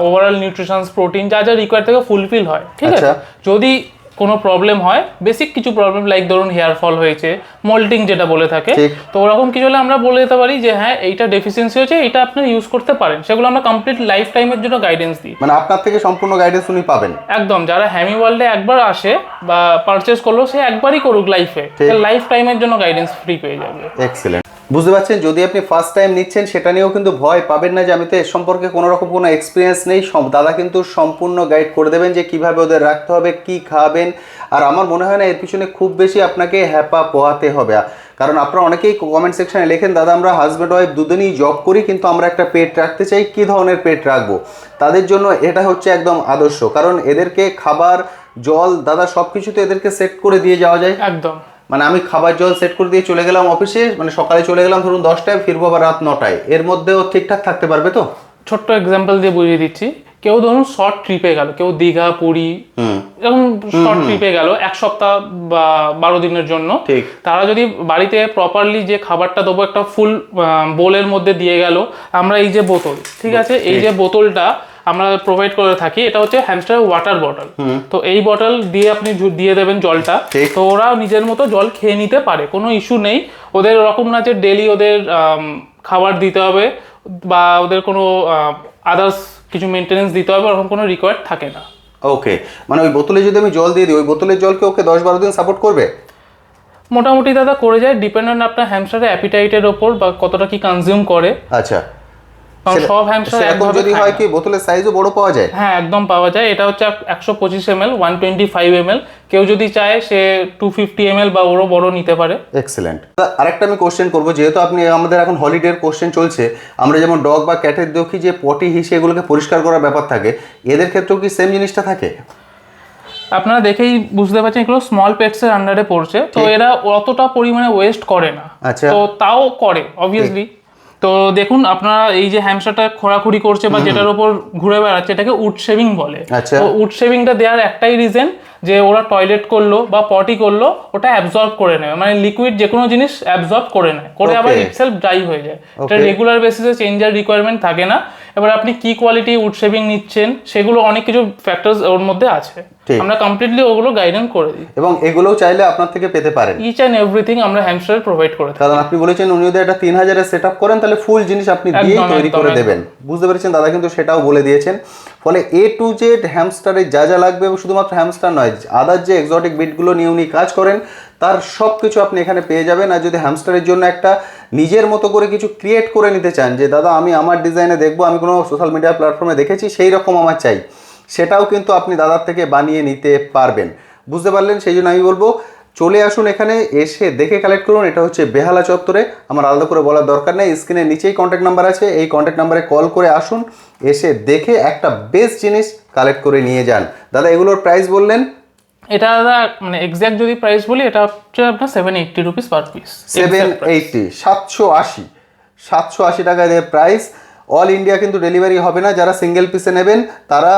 ওভারঅল নিউট্রিশনস, প্রোটিন যা যা রিকোয়ার থেকে ফুলফিল হয়, ঠিক আছে। যদি কোনো প্রবলেম হয়, বেসিক কিছু প্রবলেম লাইক ধরুন হেয়ার ফল হয়েছে, মোল্টিং যেটা বলে থাকে, তো ওরকম কিছু হলে আমরা বলে দিতে পারি যে হ্যাঁ এইটা ডেফিসিয়েন্সি হচ্ছে, এটা আপনি ইউজ করতে পারেন। সেগুলো আমরা কমপ্লিট লাইফ টাইমের জন্য গাইডেন্স দিই। মানে আপনার থেকে সম্পূর্ণ গাইডেন্স উনি পাবেন একদম। যারা হ্যামি ওয়ার্ল্ডে একবার আসে বা পারচেস করলো, সে একবারই করুক লাইফে, লাইফ টাইমের জন্য গাইডেন্স ফ্রি পেয়ে যাবে। এক্সেলেন্ট। বুঝতে পারছেন, যদি আপনি ফার্স্ট টাইম নিচ্ছেন সেটা নিয়েও কিন্তু ভয় পাবেন না যে আমি তো এর সম্পর্কে কোনো রকম কোনো এক্সপিরিয়েন্স নেই। দাদা কিন্তু সম্পূর্ণ গাইড করে দেবেন যে কিভাবে ওদের রাখতে হবে, কি খাবেন। আর আমার মনে হয় না এর পিছনে খুব বেশি আপনাকে হ্যাপা পোহাতে হবে, কারণ আপনারা অনেকেই কমেন্ট সেকশনে লেখেন দাদা আমরা হাজব্যান্ড ওয়াইফ দুজনেই জব করি কিন্তু আমরা একটা পেট রাখতে চাই, কী ধরনের পেট রাখবো। তাদের জন্য এটা হচ্ছে একদম আদর্শ, কারণ এদেরকে খাবার জল দাদা সব কিছু তো এদেরকে সেট করে দিয়ে যাওয়া যায়। একদম। মানে আমি খাবার জল সেট করে দিয়ে চলে গেলাম অফিসে, মানে সকালে চলে গেলাম ধরুন 10টায়, ফিরবো আবার রাত 9টায়, এর মধ্যেও ঠিকঠাক থাকতে পারবে তো? ছোট্ট এক্সাম্পল দিয়ে বুঝিয়ে দিচ্ছি। কেউ ধরুন শর্ট ট্রিপে গেল, কেউ দীঘা পুরী এরকম শর্ট ট্রিপে গেল 1 সপ্তাহ বা 12 দিনের জন্য, তারা যদি বাড়িতে প্রপারলি যে খাবারটা দেবো একটা ফুল বোলের মধ্যে দিয়ে গেল, আমরা এই যে বোতল, ঠিক আছে, এই যে বোতলটা আমরা প্রোভাইড করে থাকি, এটা হচ্ছে হ্যামস্টার ওয়াটার বটল। তো এই বটল দিয়ে আপনি দিয়ে দেবেন জলটা, তো ওরা নিজের মতো জল খেয়ে নিতে পারে, কোনো ইস্যু নেই। ওদের ওরকম না যে ডেলি ওদের খাবার দিতে হবে বা ওদের কোনো আদার্স কিছু মেনটেনেন্স দিতে হবে, ওরকম কোনো রিকোয়ার্ড থাকে না। ওকে, মানে ওই বোতলে যদি আমি জল দিয়ে দিই, ওই বোতলের জলকে ওকে 10-12 দিন সাপোর্ট করবে? মোটামুটি দাদা করে যায়, ডিপেন্ড অন আপনার হ্যামস্টারের অ্যাপিটাইটের ওপর বা কতটা কি কনজিউম করে। আচ্ছা, সব হ্যামস্টার এখন যদি হয় কি বোতলের সাইজও বড় পাওয়া যায়? হ্যাঁ একদম পাওয়া যায়। এটা হচ্ছে 125 ml, 125 ml, কেউ যদি চায় সে 250 ml বা ওরও বড় নিতে পারে। এক্সেলেন্ট। আরেকটা আমি কোশ্চেন করবো, যেহেতু আপনি আমাদের এখন হলিডের কোশ্চেন চলছে, আমরা যেমন ডগ বা ক্যাটের দেখি যে পটি হিসেবে এগুলোকে পরিষ্কার করার ব্যাপার থাকে, এদের ক্ষেত্রেও কি সেম জিনিসটা থাকে? আপনারা দেখেই বুঝতে পারছেন এগুলো স্মল পেটসের আন্ডারে পড়ছে, তো এরা অতটা পরিমাণে ওয়েস্ট করে না। আচ্ছা, তো তাও করে অবভিয়াসলি। তো দেখুন আপনারা এই যে হ্যামস্টারটা খোঁড়াখুড়ি করছে বা যেটার উপর ঘুরে বেড়াচ্ছে, এটাকে উড শেভিং বলে। তো উড শেভিংটা দেওয়ার একটাই রিজন যে ওরা টয়লেট করলো বা পটি করলো, ওটা অ্যাবজর্ব করে নেয়, মানে লিকুইড যে কোনো জিনিস অ্যাবজর্ব করে নেয়, করে আবার ইটসেলফ ড্রাই হয়ে যায়। এটা রেগুলার বেসিসে চেঞ্জার রিকোয়ারমেন্ট থাকে না। এবার আপনি কি কোয়ালিটি উড শেভিং নিচ্ছেন সেগুলো অনেক কিছু ফ্যাক্টরস ওর মধ্যে আছে, আমরা কমপ্লিটলি ওগুলো গাইডেন্স করে দিই। এবং এগুলোও চাইলে আপনার থেকে পেতে পারেন, ইচ অ্যান্ড এভরিথিং আমরা হ্যামস্টার প্রোভাইড করে থাকি। কারণ আপনি বলেছেন উনি যদি একটা 3000-এর সেট আপ করেন তাহলে ফুল জিনিস আপনি দিয়ে তৈরি করে দেবেন। বুঝতে পেরেছেন দাদা কিন্তু সেটাও বলে দিয়েছেন। ফলে A to Z হ্যামস্টারে যা যা লাগবে, এবং শুধুমাত্র হ্যামস্টার নয়, আদার যে এক্সোটিক বিটগুলো নিয়ে উনি কাজ করেন তার সব কিছু আপনি এখানে পেয়ে যাবেন। আর যদি হ্যামস্টারের জন্য একটা নিজের মতো করে কিছু ক্রিয়েট করে নিতে চান, যে দাদা আমি আমার ডিজাইনে দেখবো, আমি কোনো সোশ্যাল মিডিয়া প্ল্যাটফর্মে দেখেছি সেই রকম আমার চাই, সেটাও কিন্তু আপনি দাদার থেকে বানিয়ে নিতে পারবেন। বুঝতে পারলেন? সেই জন্য আমি বলবো চলে আসুন এখানে, এসে দেখে কালেক্ট করুন। এটা হচ্ছে বেহালা চত্বরে, আমার আলাদা করে বলার দরকার নেই, স্ক্রিনের নিচেই কন্ট্যাক্ট নাম্বার আছে, এই কন্ট্যাক্ট নাম্বারে কল করে আসুন, এসে দেখে একটা বেস্ট জিনিস কালেক্ট করে নিয়ে যান। দাদা এগুলোর প্রাইস বললেন? এটা দাদা মানে এক্স্যাক্ট যদি প্রাইস বলি, এটা হচ্ছে আপনার 780 রুপিস পার পিস। 780, 780 টাকা দিয়ে প্রাইস। অল ইন্ডিয়া কিন্তু ডেলিভারি হবে না, যারা সিঙ্গেল পিসে নেবেন তারা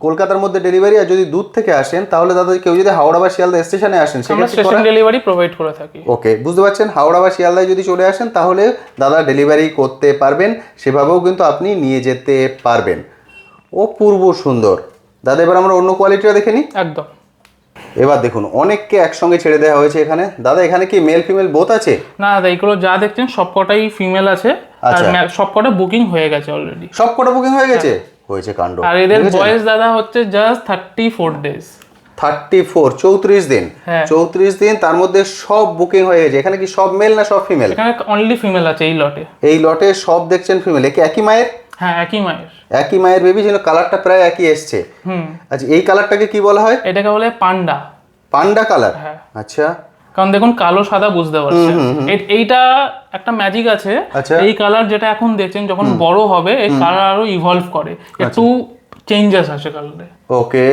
কলকাতার মধ্যে ডেলিভারি, আর যদি দূর থেকে আসেন তাহলে দাদা কেউ যদি হাওড়া বা শিয়ালদা স্টেশনে আসেন স্টেশন ডেলিভারি প্রোভাইড করে থাকি। ওকে, বুঝতে পারছেন, হাওড়া বা শিয়ালদায় যদি চলে আসেন তাহলে দাদা ডেলিভারি করতে পারবেন, সেভাবেও কিন্তু আপনি নিয়ে যেতে পারবেন। অপূর্ব সুন্দর। দাদা এবার আমরা অন্য কোয়ালিটিটা দেখে নিই। একদম। এবার দেখুন অনেককে একসঙ্গে ছেড়ে দেওয়া হয়েছে এখানে। দাদা এখানে কি মেল ফিমেল বোথ আছে? না দাদা, এইগুলো যা দেখছেন সবকটাই ফিমেল আছে, আর সবকটা বুকিং হয়ে গেছে অলরেডি। সবকটা বুকিং হয়ে গেছে? হয়েছে কাণ্ড। আর এদের বয়স দাদা হচ্ছে জাস্ট 34 ডেজ। 34 দিন। 34 দিন, তার মধ্যে সব বুকিং হয়ে গেছে। এখানে কি সব মেল না সব ফিমেল? এখানে অনলি ফিমেল আছে এই লটে। এই লটে সব দেখছেন ফিমেল। কি একই মায়ের? হ্যাঁ, একই মায়ের বেবি, যেন কালারটা প্রায় একই এসছে। আচ্ছা, এই কালারটাকে কি বলা হয়? এটাকে বলে পান্ডা। পান্ডা কালার? হ্যাঁ। আচ্ছা, কারণ দেখুন কালো সাদা বুঝতে পারছেন, এইটা একটা ম্যাজিক আছে। আচ্ছা। এই কালার যেটা এখন দেখছেন যখন বড় হবে এই কালার আরো ইভলভ করে, একটু চেঞ্জেস আসে কালারে। ওকে,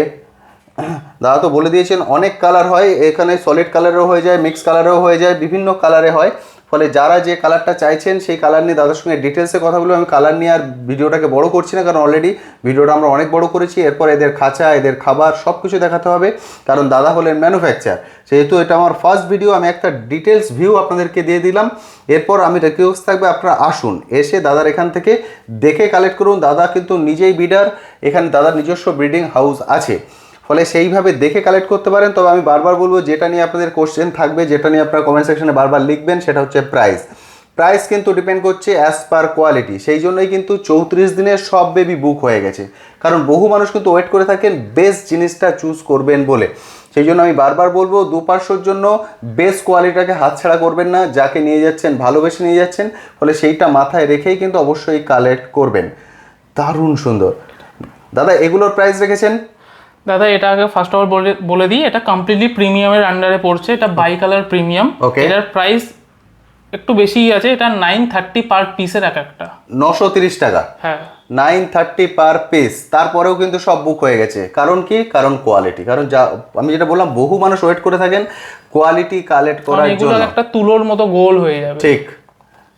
দাদা তো বলে দিয়েছেন অনেক কালার হয় এখানে, সলিড কালারেও হয়ে যায়, মিক্স কালারেও হয়ে যায়, বিভিন্ন কালারে হয়। ফলে যারা যে কালারটা চাইছেন সেই কালার নিয়ে দাদার সঙ্গে ডিটেলসে কথা বলবো। আমি কালার নিয়ে আর ভিডিওটাকে বড় করছি না, কারণ অলরেডি ভিডিওটা আমরা অনেক বড় করেছি। এরপর এদের খাঁচা, এদের খাবার সব কিছু দেখাতে হবে, কারণ দাদা হলেন ম্যানুফ্যাকচার। সেহেতু এটা আমার ফার্স্ট ভিডিও, আমি একটা ডিটেলস ভিউ আপনাদেরকে দিয়ে দিলাম। এরপর আমি রিকোয়েস্ট থাকবে আপনারা আসুন, এসে দাদার এখান থেকে দেখে কালেক্ট করুন। দাদা কিন্তু নিজেই ব্রিডার, এখানে দাদার নিজস্ব ব্রিডিং হাউস আছে, ফলে সেইভাবে দেখে কালেক্ট করতে পারেন। তবে আমি বারবার বলবো, যেটা নিয়ে আপনাদের কোশ্চেন থাকবে, যেটা নিয়ে আপনারা কমেন্ট সেকশনে বারবার লিখবেন, সেটা হচ্ছে প্রাইস। প্রাইস কিন্তু ডিপেন্ড করছে অ্যাজ পার কোয়ালিটি। সেই জন্যই কিন্তু 34 দিনের সব বেবি বুক হয়ে গেছে, কারণ বহু মানুষ কিন্তু ওয়েট করে থাকেন বেস্ট জিনিসটা চুজ করবেন বলে। সেই জন্য আমি বারবার বলবো, দুপার্শ্বর জন্য বেস্ট কোয়ালিটিটাকে হাতছাড়া করবেন না। যাকে নিয়ে যাচ্ছেন ভালোবেসে নিয়ে যাচ্ছেন, ফলে সেইটা মাথায় রেখেই কিন্তু অবশ্যই কালেক্ট করবেন। দারুণ সুন্দর। দাদা এগুলোর প্রাইস রেখেছেন? দাদা এটা আগে ফার্স্ট অফ অল বলে দিই, এটা কমপ্লিটলি প্রিমিয়ামের আন্ডারে পড়ছে। এটা বাই কালার প্রিমিয়াম। এটার প্রাইস একটু বেশিই আছে, এটা 930 পার পিসের একটা 930 টাকা। হ্যাঁ, 930 পার পিস। তারপরেও কিন্তু সব বুক হয়ে গেছে। কারণ কি? কারণ কোয়ালিটি। কারণ যা আমি যেটা বললাম, বহু মানুষ ওয়েট করে থাকেন কোয়ালিটি কালেক্ট করার জন্য। একটা তুলোর মতো গোল হয়ে যাবে। ঠিক,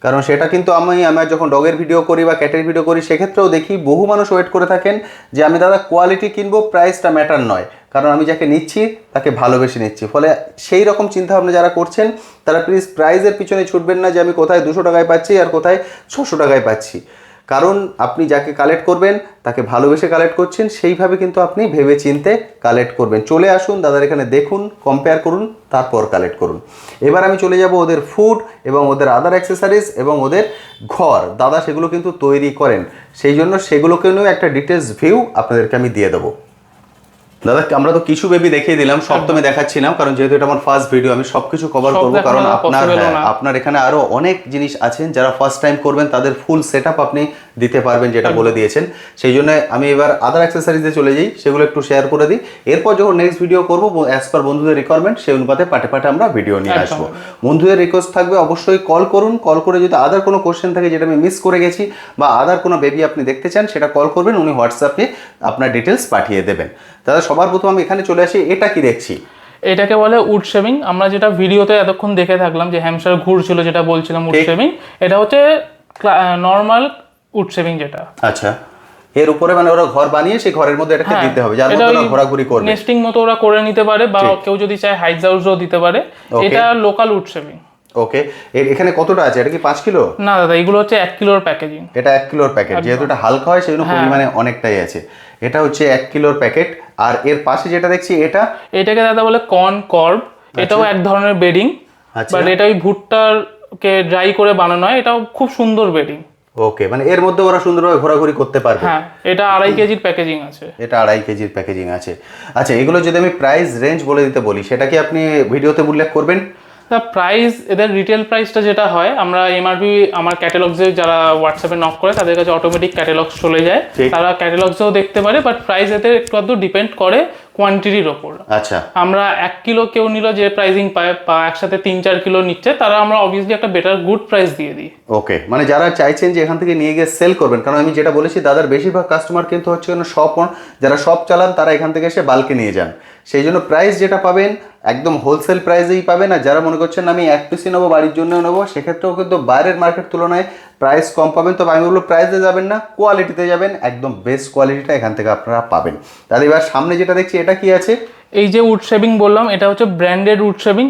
কারণ সেটা কিন্তু আমার যখন ডগের ভিডিও করি বা ক্যাটের ভিডিও করি, সেক্ষেত্রেও দেখি বহু মানুষ ওয়েট করে থাকেন যে আমি দাদা কোয়ালিটি কিনবো, প্রাইসটা ম্যাটার নয়, কারণ আমি যাকে নিচ্ছি তাকে ভালোবেসে নিচ্ছি। ফলে সেই রকম চিন্তাভাবনা যারা করছেন, তারা প্লিজ প্রাইসের পিছনে ছুটবেন না যে আমি কোথায় 200 টাকায় পাচ্ছি আর কোথায় 600 টাকায় পাচ্ছি। কারণ আপনি যাকে কালেক্ট করবেন তাকে ভালোবেসে কালেক্ট করছেন, সেইভাবে কিন্তু আপনি ভেবে চিনতে কালেক্ট করবেন। চলে আসুন দাদার এখানে, দেখুন, কম্পেয়ার করুন, তারপর কালেক্ট করুন। এবার আমি চলে যাব ওদের ফুড এবং ওদের আদার অ্যাক্সেসরিজ এবং ওদের ঘর। দাদা সেগুলো কিন্তু তৈরি করেন, সেই জন্য সেগুলোকে নিয়েও একটা ডিটেলস ভিউ আপনাদেরকে আমি দিয়ে দেবো। দাদা আমরা তো কিছু বেবি দেখিয়ে দিলাম, সব তো আমি দেখাচ্ছি না, কারণ যেহেতু এটা আমার ফার্স্ট ভিডিও, আমি সবকিছু কভার করবো। কারণ আপনার এখানে আরো অনেক জিনিস আছেন, যারা ফার্স্ট টাইম করবেন তাদের ফুল সেট আপ আপনি দিতে পারবেন, যেটা বলে দিয়েছেন। সেই জন্য আমি এবার আদার অ্যাক্সেসরিজে চলে যাই, সেগুলো একটু শেয়ার করে দিই। এরপর যখন নেক্সট ভিডিও করবো, অ্যাজ পার বন্ধুদের রিকোয়ারমেন্ট, সেই অনুপাতে পাটে পাটে আমরা ভিডিও নিয়ে আসবো। বন্ধুদের রিকোয়েস্ট থাকবে অবশ্যই কল করুন। কল করে যদি আদার কোনো কোশ্চেন থাকে যেটা আমি মিস করে গেছি, বা আদার কোনো বেবি আপনি দেখতে চান, সেটা কল করবেন, উনি হোয়াটসঅ্যাপে আপনার ডিটেলস পাঠিয়ে দেবেন। দাদা সবার প্রথম আমি এখানে চলে আসি, এটা কি দেখছি? এটাকে বলে উড শেভিং। আমরা যেটা ভিডিওতে এতক্ষণ দেখে থাকলাম যে হ্যামস্টার ঘুরছিল, যেটা বলছিলাম উড শেভিং, এটা হচ্ছে নর্মাল উড শেভিং যেটা। আচ্ছা, এর উপরে মানে ওরা ঘর বানিয়ে সেই ঘরের মধ্যে এটাকে দিতে হবে, যার মধ্যে ওরা ঘোরাঘুরি করবে, নেস্টিং মতো ওরা করে নিতে পারে, বা কেউ যদি চায় হাইট হাউসও দিতে পারে। এটা লোকাল উড শেভিং। ওকে, এখানে কতটা আছে? এটা কি 5 কিলো? না দাদা, এগুলো হচ্ছে 1 কিলোর প্যাকেজিং। এটা 1 কিলোর প্যাকেট, যেহেতু এটা হালকা হয় সেজন্য পরিমাণে অনেকটাই আছে। এটা হচ্ছে 1 কিলোর প্যাকেট। আর এর পাশে যেটা দেখছি, এটাকে দাদা বলে কর্ন কর্ব। এটাও এক ধরনের বেডিং, বাট এটা ওই ভুট্টাকে ড্রাই করে বানানো হয়। এটাও খুব সুন্দর বেডিং। ওকে, মানে এর মধ্যে ওরা সুন্দরভাবে ঘোরাঘুরি করতে পারবে। হ্যাঁ, এটা 2.5 কেজির প্যাকেজিং আছে। এটা 2.5 কেজির প্যাকেজিং আছে। আচ্ছা, এগুলো যদি আমি প্রাইস রেঞ্জ বলে দিতে বলি, সেটা কি আপনি ভিডিওতে উল্লেখ করবেন? প্রাইস, এদের রিটেল প্রাইসটা যেটা হয়, আমরা এমআরপি আমার ক্যাটালগসে যারা হোয়াটসঅ্যাপে নক করে তাদের কাছে অটোমেটিক ক্যাটালগস চলে যায়, তারা ক্যাটালগসেও দেখতে পারে। বাট প্রাইস এদের একটু আধটু ডিপেন্ড করে কোয়ান্টিটির ওপর। আচ্ছা, আমরা 1 কিলো কেউ নিল যে প্রাইসিং পায়, বা একসাথে 3-4 কিলো নিচ্ছে, তারা আমরা অবভিয়াসলি একটা বেটার গুড প্রাইস দিয়ে দিই। ওকে, মানে যারা চাইছেন যে এখান থেকে নিয়ে গিয়ে সেল করবেন, কারণ আমি যেটা বলেছি দাদার বেশিরভাগ কাস্টমার কিন্তু হচ্ছে শপ, যারা শপ চালান তারা এখান থেকে এসে বাল্কে নিয়ে যান। সেই জন্য প্রাইস যেটা পাবেন একদম হোলসেল প্রাইসেই পাবেন। আর যারা মনে করছেন আমি 1 পিসই নেবো, বাড়ির জন্য নেবো, সেক্ষেত্রেও কিন্তু বাইরের মার্কেট তুলনায় প্রাইস কম পাবেন। তবে আমি বলবো প্রাইসে যাবেন না, কোয়ালিটিতে যাবেন, একদম বেস্ট কোয়ালিটিটা এখান থেকে আপনারা পাবেন। তাহলে এবার সামনে যেটা দেখছি, এটা কি আছে? এই যে উড শেভিং বললাম, এটা হচ্ছে ব্র্যান্ডেড উড শেভিং।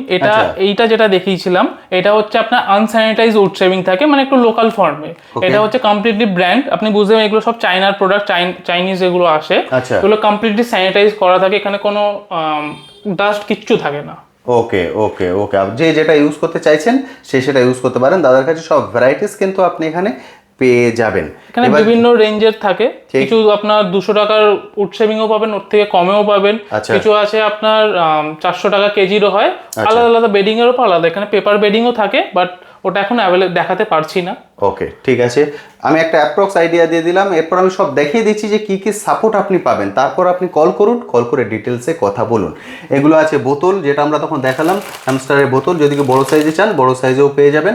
এইটা যেটা দেখিয়েছিলাম, এটা হচ্ছে আপনার আনস্যানিটাইজ উড শেভিং থাকে, মানে একটু লোকাল ফর্মে। এটা হচ্ছে কমপ্লিটলি ব্র্যান্ড। আপনি বুঝতে পারেন এগুলো সব চাইনার প্রোডাক্ট, চাইনিজ এগুলো আসে, এগুলো কমপ্লিটলি স্যানিটাইজ করা থাকে। এখানে কোনো ডাস্ট কিচ্ছু থাকে না। ওকে ওকে ওকে, আপনি যেটা ইউজ করতে চাইছেন সেটা ইউজ করতে পারেন। দাদার কাছে সব ভ্যারাইটিস কিন্তু আপনি এখানে পেয়ে যাবেন। এখানে বিভিন্ন রেঞ্জের থাকে, কিছু আপনার 200 টাকার উড শেভিংও পাবেন, ওর থেকে কমেও পাবেন। কিছু আছে আপনার 400 টাকা কেজিরও হয়, আলাদা আলাদা বেডিং এর উপর আলাদা। এখানে পেপার বেডিংও থাকে, বাট ওটা এখন দেখাতে পারছি না। ওকে, ঠিক আছে, আমি একটা অ্যাপ্রক্স আইডিয়া দিয়ে দিলাম, এরপর আমি সব দেখিয়ে দিচ্ছি যে কি কি সাপোর্ট আপনি পাবেন, তারপর আপনি কল করুন, কল করে ডিটেলসে কথা বলুন। এগুলো আছে বোতল, যেটা আমরা তখন দেখালাম, হ্যামস্টারের বোতল, যদি বড় সাইজে চান বড় সাইজেও পেয়ে যাবেন।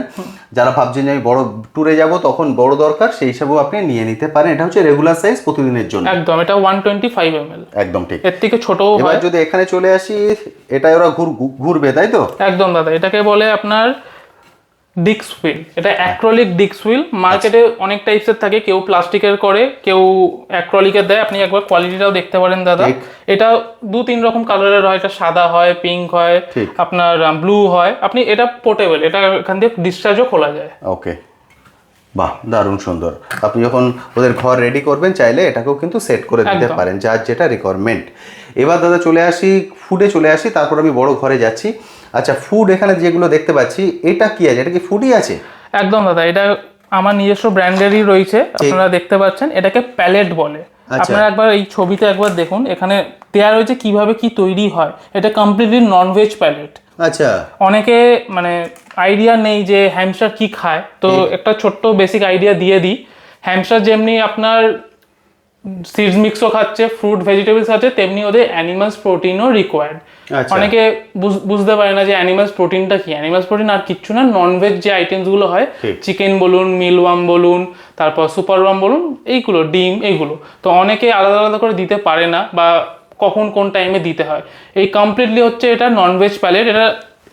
যারা ভাবছেন যে আমি বড় ট্যুরে যাব তখন বড় দরকার, সেই হিসাবেও আপনি নিয়ে নিতে পারেন। এটা হচ্ছে রেগুলার সাইজ প্রতিদিনের জন্য। একদম, এটা 125 ml। একদম ঠিক। এর থেকে ছোটও এবার হয়। যদি এখানে চলে আসি, এটা ওরা ঘুরবে, তাই তো? একদম দাদা, এটাকে বলে আপনার ডিক্স হুইল। এটা অ্যাক্রোলিক ডিক্স হুইল। মার্কেটে অনেক টাইপসের থাকে, কেউ প্লাস্টিকের করে, কেউ অ্যাক্রোলিকের দেয়। আপনি একবার কোয়ালিটিটাও দেখতে পারেন দাদা। ঠিক। এটা 2-3 রকম কালারের হয়, এটা সাদা হয়, পিঙ্ক হয়, ঠিক। আপনার ব্লু হয়। আপনি এটা পোর্টেবল, এটা এখান দিয়ে ডিসচার্জও খোলা যায়। ওকে, বাহ, দারুণ সুন্দর। আপনি যখন ওদের ঘর রেডি করবেন চাইলে এটাকেও কিন্তু সেট করে দিতে একদম। পারেন, যার যেটা রিকোয়ারমেন্ট। এবার দাদা চলে আসি ফুডে, চলে আসি, তারপর আমি বড় ঘরে যাচ্ছি। আচ্ছা, ফুড এখানে যেগুলো দেখতে পাচ্ছি, এটা কি আছে? এটা কি ফুডই আছে? একদম দাদা, এটা আমার নিজস্ব ব্র্যান্ডেরই রয়েছে। আপনারা দেখতে পাচ্ছেন, এটাকে প্যালেট বলে। আপনারা একবার এই ছবিতে একবার দেখুন, এখানে দেওয়া রয়েছে কিভাবে কি তৈরি হয়। এটা কমপ্লিটলি ননভেজ প্যালেট। আচ্ছা, অনেকে মানে আইডিয়া নেই যে হ্যামস্টার কি খায়, তো একটা ছোট্ট বেসিক আইডিয়া দিয়ে দিই। হ্যামস্টার যেমনি আপনার সিডস মিক্সও খাচ্ছে, ফ্রুট ভেজিটেবলস খাচ্ছে, তেমনি ওদের অ্যানিমালস প্রোটিনও রিকোয়ার্ড। আচ্ছা। অনেকে বুঝতে পারে না যে অ্যানিমালস প্রোটিনটা কি। অ্যানিমালস প্রোটিন আর কিচ্ছু না, ননভেজ যে আইটেমসগুলো হয়, চিকেন বলুন, মিলওয়ার্ম বলুন, তারপর সুপারওয়ার্ম বলুন, এইগুলো, ডিম, এইগুলো। তো অনেকে আলাদা আলাদা করে দিতে পারে না, বা কখন কোন টাইমে দিতে হয়। এই কমপ্লিটলি হচ্ছে এটা ননভেজ প্যালেট। এটা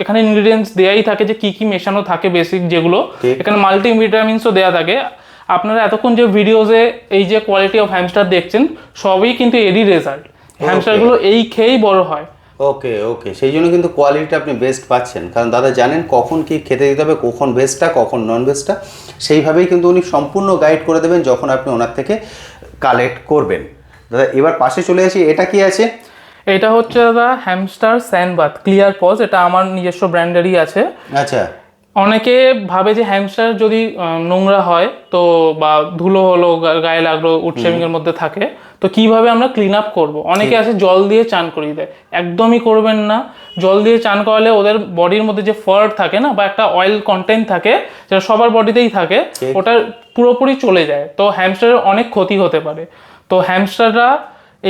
এখানে ইনগ্রিডিয়েন্টস দেয়াই থাকে যে কি কি মেশানো থাকে, বেসিক যেগুলো। এখানে মাল্টিভিটামিনসও দেওয়া থাকে। আপনারা এতক্ষণ যে ভিডিওসে এই যে কোয়ালিটি অফ হ্যামস্টার দেখছেন, সবই কিন্তু এরই রেজাল্ট। হ্যামস্টারগুলো এই খেয়েই বড় হয়। ওকে ওকে, সেই জন্য কিন্তু কোয়ালিটিটা আপনি বেস্ট পাচ্ছেন, কারণ দাদা জানেন কখন কি খেতে দিতে হবে, কখন ভেজটা কখন নন ভেজটা, সেইভাবেই কিন্তু উনি সম্পূর্ণ গাইড করে দেবেন যখন আপনি ওনার থেকে কালেক্ট করবেন। দাদা এবার পাশে চলে আসি, এটা কি আছে? এটা হচ্ছে দাদা হ্যামস্টার স্যান্ডবাথ ক্লিয়ার পজ। এটা আমার নিজস্ব ব্র্যান্ডেরই আছে। আচ্ছা। অনেকে ভাবে যে হ্যামস্টার যদি নোংরা হয়, তো বা ধুলো হলো, গায়ে লাগলো, উডশেভিং এর মধ্যে থাকে, তো কিভাবে আমরা ক্লিন আপ করবো। অনেকে আছে জল দিয়ে চান করিয়ে দেয়, একদমই করবেন না। জল দিয়ে চান করালে ওদের বডির মধ্যে যে ফার থাকে না, বা একটা অয়েল কন্টেন্ট থাকে, যেটা সবার বডিতেই থাকে, ওটা পুরোপুরি চলে যায়। তো হ্যামস্টারের অনেক ক্ষতি হতে পারে। তো হ্যামস্টাররা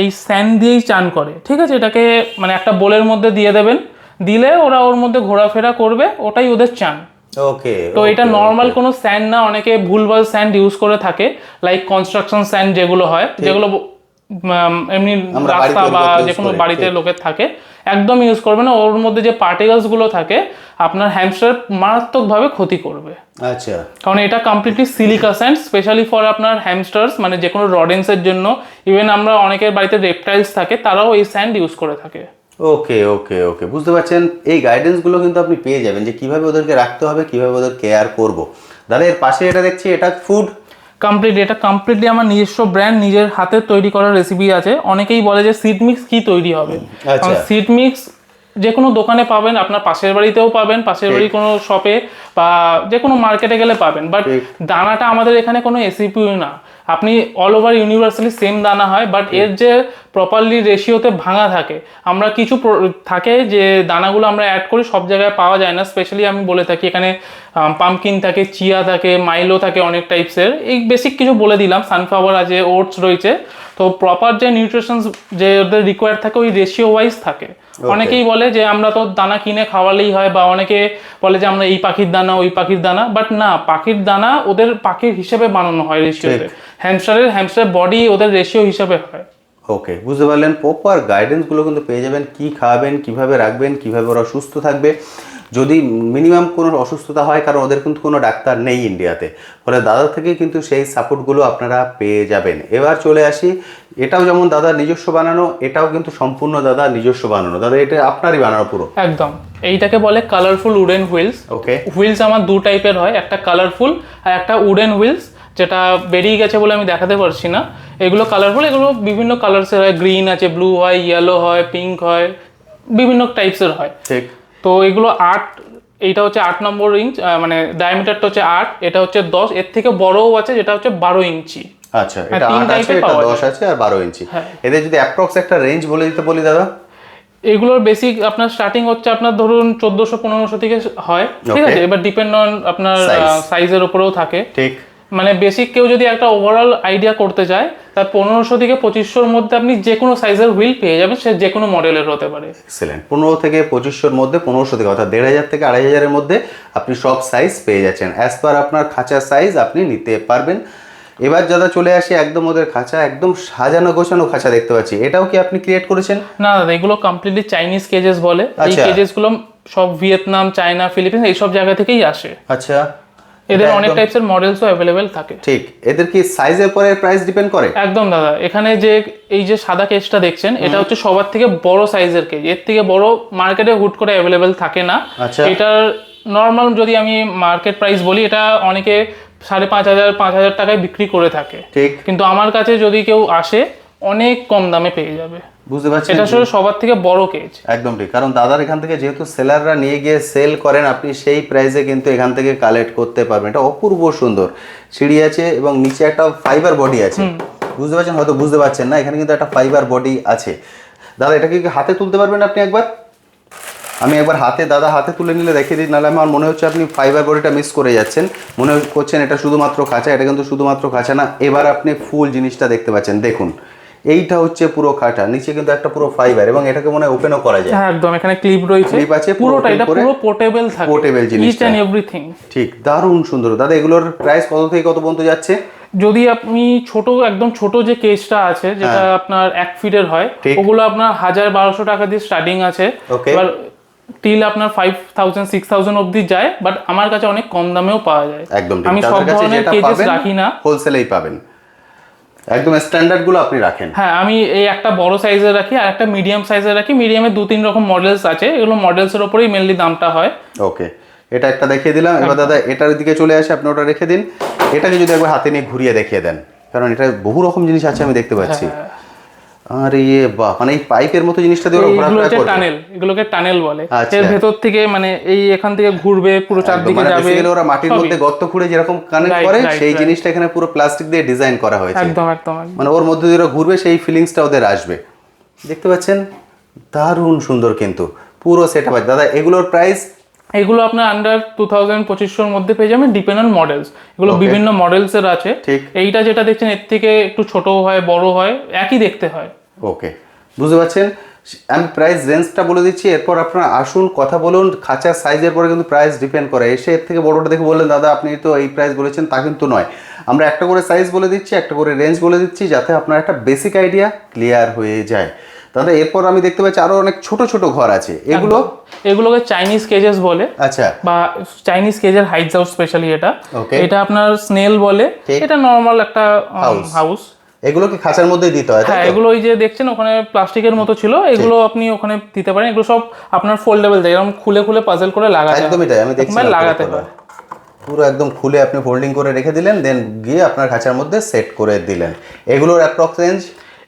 এই স্যান্ড দিয়েই চান করে, ঠিক আছে? এটাকে মানে একটা বোলের মধ্যে দিয়ে দেবেন, দিলে ওরা ওর মধ্যে ঘোরাফেরা করবে, ওটাই ওদের চান। ওকে। তো এটা নর্মাল কোনো স্যান্ড না। অনেকে ভুলভাল স্যান্ড ইউজ করে থাকে, লাইক কনস্ট্রাকশন স্যান্ড যেগুলো হয়, যেগুলো এমনি রাস্তা বা যে কোনো বাড়িতে লোকের থাকে, একদম ইউজ করবে না। ওর মধ্যে যে পার্টিকেলস গুলো থাকে আপনার হ্যামস্টার মারাত্মকভাবে ক্ষতি করবে। আচ্ছা। কারণ এটা completely silica sand, specially for আপনার হ্যামস্টার্স, মানে যে কোনো রডেন্সের জন্য। ইভেন আমরা অনেকের বাড়িতে রেপটাইলস থাকে, তারাও এই স্যান্ড ইউজ করে থাকে। ওকে ওকে ওকে, বুঝতে পারছেন। এই গাইডেন্সগুলো কিন্তু আপনি পেয়ে যাবেন যে কিভাবে ওদেরকে রাখতে হবে, কিভাবে ওদের কেয়ার করব। দাদা এর পাশে এটা দেখছি, এটা ফুড এটা কমপ্লিটলি আমার নিজস্ব ব্র্যান্ড, নিজের হাতে তৈরি করা রেসিপি আছে। অনেকেই বলে যে সিড মিক্স কি তৈরি হবে। সিড মিক্স যে কোনো দোকানে পাবেন, আপনার পাশের বাড়িতেও পাবেন, পাশের বাড়ির কোনো শপে বা যে কোনো মার্কেটে গেলে পাবেন। বাট দানাটা আমাদের এখানে কোনো এসিপিউ না, আপনি অল ওভার ইউনিভার্সালি সেম দানা হয়, বাট এর যে প্রপারলি রেশিওতে ভাঙা থাকে। আমরা কিছু থাকে যে দানাগুলো আমরা অ্যাড করি, সব জায়গায় পাওয়া যায় না। স্পেশালি আমি বলে থাকি, এখানে পামকিন থাকে, চিয়া থাকে, মাইলো থাকে, অনেক টাইপসের। এই বেসিক কিছু বলে দিলাম, সানফ্লাওয়ার আছে, ওটস রয়েছে। তো প্রপার যে নিউট্রিশনস যে ওদের রিকোয়ার্ড থাকে, ওই রেশিও ওয়াইজ থাকে। অনেকেই বলে যে আমরা তো দানা কিনে খাওয়ালেই হয়, বা অনেকে বলে যে আমরা এই পাখির দানা ওই পাখির দানা, বাট না, পাখির দানা ওদের পাখির হিসেবে বানানো হয় রেশিওতে। হ্যামস্টার বডি ওদের রেশিও হিসেবে হয়। ওকে, বুঝতে পারলেন। প্রপার গাইডেন্সগুলো কিন্তু পেয়ে যাবেন, কি খাওয়াবেন, কিভাবে রাখবেন, কিভাবে ওরা সুস্থ থাকবে যদি মিনিমাম কোনো অসুস্থতা হয়, কারণ ওদের কিন্তু কোনো ডাক্তার নেই ইন্ডিয়াতে। ফলে দাদা থেকে কিন্তু সেই সাপোর্টগুলো আপনারা পেয়ে যাবেন। এবার চলে আসি, এটাও যেমন দাদা নিজস্ব বানানো, এটাও কিন্তু সম্পূর্ণ দাদা নিজস্ব বানানো। দাদা এটা আপনারই বানানো পুরো? একদম। এইটাকে বলে কালারফুল উডেন হুইলস। ওকে। হুইলস আমার দু টাইপের হয়, একটা কালারফুল আর একটা উডেন হুইলস, যেটা বেরিয়ে গেছে বলে আমি দেখাতে পারছি না। এগুলো কালারফুল, এগুলো বিভিন্ন কালার্সের হয়, গ্রিন আছে, ব্লু হয়, ইয়েলো হয়, পিঙ্ক হয়, বিভিন্ন টাইপসের হয়। ঠিক। তো এগুলো 8, এইটা হচ্ছে 8 নম্বর ইঞ্চ, মানে ডায়ামিটারটা হচ্ছে 8, এটা হচ্ছে 10, এর থেকে বড়ও আছে যেটা হচ্ছে 12 ইঞ্চি। আচ্ছা, এটা 8 আছে, এটা 10 আছে আর 12 ইঞ্চি। এদের যদি অ্যাপ্রক্স একটা রেঞ্জ বলে দিতে বলি দাদা? এগুলোর বেসিক আপনার স্টার্টিং হচ্ছে আপনার ধরুন 1400-1500 থেকে হয়, ঠিক আছে। এবার ডিপেন্ড অন আপনার সাইজের উপরেও থাকে, ঠিক। মানে বেসিক কেউ যদি একটা ওভারঅল আইডিয়া করতে চায়, তার 1500 থেকে 2500-র মধ্যে আপনি যে কোনো সাইজের হুইল পেয়ে যাবেন, সে যে কোনো মডেলের হতে পারে। এক্সেলেন্ট। 15 থেকে 2500-র মধ্যে, 1500 থেকে অর্থাৎ 1500 থেকে 2500-এর মধ্যে আপনি সব সাইজ পেয়ে যাচ্ছেন। অ্যাজ পার আপনার খাঁচার সাইজ আপনি নিতে পারবেন। এবার দাদা চলে আসি একদম ওদের খাঁচা, একদম সাজানো গোছানো খাঁচা দেখতে পাচ্ছি। এটাও কি আপনি ক্রিয়েট করেছেন? না দাদা, এগুলো কমপ্লিটলি চাইনিজ কেজেস বলে। এই কেজেসগুলো সব ভিয়েতনাম, চায়না, ফিলিপিন্স এইসব জায়গা থেকেই আসে। আচ্ছা। এদের অনেক টাইপসের মডেলসও অ্যাভেলেবেল থাকে। ঠিক। এদের কি সাইজের পরে প্রাইস ডিপেন্ড করে? একদম দাদা, এখানে যে এই যে সাদা কেজটা দেখছেন, এটা হচ্ছে সবার থেকে বড় সাইজের কেজ। এর থেকে বড় মার্কেটে হুট করে অ্যাভেলেবেল থাকে না। আচ্ছা। এটার নর্মাল যদি আমি মার্কেট প্রাইস বলি, এটা অনেকে 5500-5000 টাকায় বিক্রি করে থাকে। ঠিক। কিন্তু আমার কাছে যদি কেউ আসে, অনেক কম দামে পেয়ে যাবে। বুঝতে পারছেন? এটা আসলে সবার থেকে বড় কেজ। একদম ঠিক। কারণ দাদার এখান থেকে যেহেতু সেলাররা নিয়ে গিয়ে সেল করেন, আপনি সেই প্রাইসে কিন্তু এখান থেকে কালেক্ট করতে পারবেন। এটা অপূর্ব সুন্দর সিঁড়ি আছে এবং নিচে একটা ফাইবার বডি আছে। বুঝতে পারছেন? হয়তো বুঝতে পারছেন না, এখানে কিন্তু একটা ফাইবার বডি আছে। দাদা এটাকে কি হাতে তুলতে পারবেন আপনি একবার? আমি একবার দাদা হাতে তুলে নিলে দেখিয়ে দিই, নাহলে আমার মনে হচ্ছে আপনি ফাইবার বডিটা মিস করে যাচ্ছেন। মনে করছেন এটা শুধুমাত্র খাঁচা, এটা কিন্তু শুধুমাত্র খাঁচা না। এবার আপনি ফুল জিনিসটা দেখতে পাচ্ছেন, দেখুন এইটা হচ্ছে পুরো খাঁচা, নিচে কিন্তু একটা পুরো ফাইবার, এবং এটাকে মনে হয় ওপেনও করা যায়। হ্যাঁ একদম, এখানে ক্লিপ রয়েছে, ক্লিপ আছে, পুরোটা এটা পুরো পোর্টেবল থাকে, পোর্টেবল জিনিস, ইচ এন্ড এভরিথিং। ঠিক, দারুণ সুন্দর। দাদা এগুলোর প্রাইস কত থেকে কত পর্যন্ত যাচ্ছে? যদি আপনি ছোট, একদম ছোট যে কেজটা আছে, যেটা আপনার 1 ফিটের হয়, ওগুলো আপনার 1000-1200 টাকা দিয়ে স্টার্টিং আছে। এবার টিল আপনার 5000-6000 অবধি যায়, বাট আমার কাছে অনেক কম দামেও পাওয়া যায়। একদম আমি সব ধরনের কেজেস রাখি না, হোলসেলেই পাবেন, একদম স্ট্যান্ডার্ড গুলো আপনি রাখেন। হ্যাঁ, আমি এই একটা বড় সাইজের রাখি আর একটা মিডিয়াম সাইজের রাখি। মিডিয়ামে 2-3 রকম মডেলস আছে, এগুলো মডেলসের উপরেই মেনলি দামটা হয়। ওকে, এটা একটা দেখিয়ে দিলাম। এবার দাদা এটার দিকে চলে আসে, আপনি ওটা রেখে দিন। এটাকে যদি একবার হাতে নিয়ে ঘুরিয়ে দেখিয়ে দেন, কারণ এটা বহু রকম জিনিস আছে আমি দেখতে পাচ্ছি। আরে বাহ, মানে এই পাইপের মতো জিনিসটা দিয়ে ওরা ঘোরাফেরা করে। টানেল, এগুলোকে টানেল বলে। এর ভেতর থেকে মানে এই এখান থেকে ঘুরবে, পুরো চারদিকে যাবে। বেসিক্যালি ওরা মাটির মধ্যে গর্ত খুঁড়ে যেরকম কানেক্ট করে, সেই জিনিসটা এখানে পুরো প্লাস্টিক দিয়ে ডিজাইন করা হয়েছে। একদম একদম, মানে ওর মধ্যে দিয়ে ওরা ঘুরবে, সেই ফিলিংসটা ওদের আসবে। দেখতে পাচ্ছেন, দারুণ সুন্দর কিন্তু পুরো সেটআপ আছে। দাদা এগুলোর প্রাইস? এগুলো আপনার আন্ডার 2000-2500-র মধ্যে পেয়ে যাবেন, ডিপেন্ড অন মডেলস। এগুলো বিভিন্ন মডেলসের আছে। এইটা যেটা দেখছেন, এর থেকে একটু ছোট হয়, বড় হয়, একই দেখতে হয়। ওকে, বুঝতে পারছেন। আমি প্রাইস রেঞ্জটা বলে দিচ্ছি, এরপর আপনারা আসুন কথা বলুন। খাঁচার সাইজের পরে কিন্তু প্রাইস ডিপেন্ড করে। এসে এর থেকে বড়টা দেখে বললেন দাদা আপনি তো এই প্রাইস বলেছেন, তা কিন্তু নয়। আমরা একটা করে সাইজ বলে দিচ্ছি, একটা করে রেঞ্জ বলে দিচ্ছি, যাতে আপনার একটা বেসিক আইডিয়া ক্লিয়ার হয়ে যায়। দাদা এরপর আমি দেখতে পাচ্ছি আরো অনেক ছোট ছোট ঘর আছে, এগুলোকে চাইনিজ কেজেস বলে। আচ্ছা, বা চাইনিজ কেজের হাইট হাউস স্পেশালি এটা। এটা আপনার স্নেল বলে। এটা নরমাল একটা হাউস। এগুলো কি খাঁচার মধ্যেই দিতে হয়? হ্যাঁ, এগুলো ওই যে দেখছেন ওখানে প্লাস্টিকের মতো ছিল, এগুলো আপনি ওখানে দিতে পারেন। এগুলো সব আপনার ফোল্ডেবল, যেরকম খুলে খুলে পাজল করে লাগাতে হয়। একদমই তাই, আমি দেখছি লাগাতে হয় পুরো একদম খুলে আপনি ফোল্ডিং করে রেখে দিলেন, দেন গিয়ে আপনার খাঁচার মধ্যে সেট করে দিলেন। এগুলোর অ্যাপ্রক্স রেঞ্জ?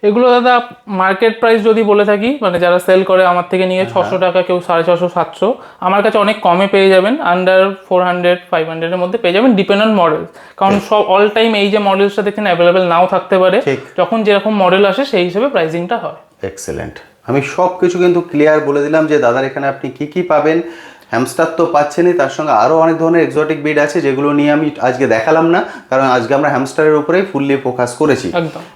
এগুলো দাদা মার্কেট প্রাইস যদি বলে থাকি, মানে যারা সেল করে আমার থেকে নিয়ে 600 টাকা, কেউ 650-700, আমার কাছে অনেক কমে পেয়ে যাবেন। আন্ডার 400-500-এর মধ্যে পেয়ে যাবেন, ডিপেন্ড অন মডেল। কারণ সব অল টাইম এই যে মডেলসটা দেখছেন অ্যাভেলেবেল নাও থাকতে পারে, যখন যেরকম মডেল আসে সেই হিসেবে প্রাইসিংটা হয়। এক্সেলেন্ট। আমি সব কিছু কিন্তু ক্লিয়ার বলে দিলাম যে দাদার এখানে আপনি কি কি পাবেন। হ্যামস্টার তো পাচ্ছেনই, তার সঙ্গে আরও অনেক ধরনের এক্সোটিক ব্রিড আছে, যেগুলো নিয়ে আমি আজকে দেখালাম না, কারণ আজকে আমরা হ্যামস্টারের উপরেই ফুললি ফোকাস করেছি।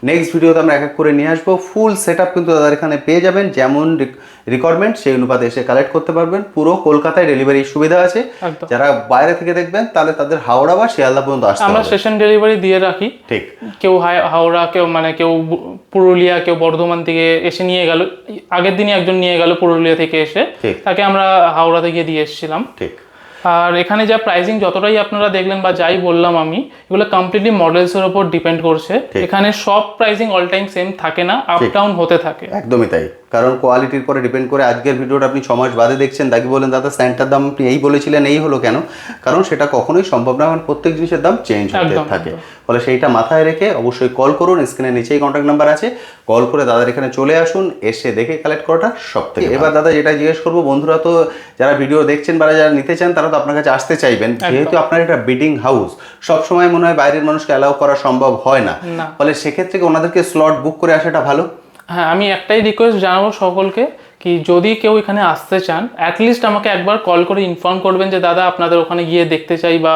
নেক্সট ভিডিওতে আমরা এক এক করে নিয়ে আসবো। ফুল সেট আপ কিন্তু দাদার এখানে পেয়ে যাবেন, যেমন রিকোয়ারমেন্ট সেই অনুপাতে এসে কালেক্ট করতে পারবেন। পুরো কলকাতায় ডেলিভারির সুবিধা আছে। যারা বাইরে থেকে দেখবেন তাহলে তাদের হাওড়া বা শিয়ালদা পর্যন্ত আসতে হবে। আমরা স্টেশন ডেলিভারি দিয়ে রাখি। ঠিক, কেউ হাওড়া, কেউ পুরুলিয়া, কেউ বর্ধমান থেকে এসে নিয়ে গেল। আগের দিনই একজন নিয়ে গেল পুরুলিয়া থেকে এসে, তাকে আমরা হাওড়া থেকে দিয়ে এসেছিলাম। ঠিক। আর এখানে যা প্রাইসিং যতটাই আপনারা দেখলেন বা যাই বললাম আমি, এগুলো কমপ্লিটলি মডেলসের উপর ডিপেন্ড করছে। এখানে সব প্রাইসিং অল টাইম সেম থাকে না, আপ ডাউন হতে থাকে। একদমই তাই, কারণ কোয়ালিটির পরে ডিপেন্ড করে। আজকের ভিডিওটা আপনি 6 মাস বাদে দেখছেন, তাকে বলেন দাদা স্যান্টার দাম আপনি এই বলেছিলেন, এই হলো কেন? কারণ সেটা কখনোই সম্ভব না, কারণ প্রত্যেক জিনিসের দাম চেঞ্জ হতে থাকে। ফলে সেইটা মাথায় রেখে অবশ্যই কল করুন। স্ক্রিনের নিচেই কন্ট্যাক্ট নাম্বার আছে, কল করে দাদার এখানে চলে আসুন, এসে দেখে কালেক্ট করাটা সব থেকে। এবার দাদা যেটা জিজ্ঞেস করবো, বন্ধুরা তো যারা ভিডিও দেখছেন বা যারা নিতে চান তারা তো আপনার কাছে আসতে চাইবেন, যেহেতু আপনার এটা ব্রিডিং হাউস, সবসময় মনে হয় বাইরের মানুষকে অ্যালাউ করা সম্ভব হয় না। ফলে সেক্ষেত্রে ওনাদেরকে স্লট বুক করে আসাটা ভালো। হ্যাঁ, আমি একটাই রিকোয়েস্ট জানাবো সকলকে, কি যদি কেউ এখানে আসতে চান অ্যাটলিস্ট আমাকে একবার কল করে ইনফর্ম করবেন যে দাদা আপনাদের ওখানে গিয়ে দেখতে চাই বা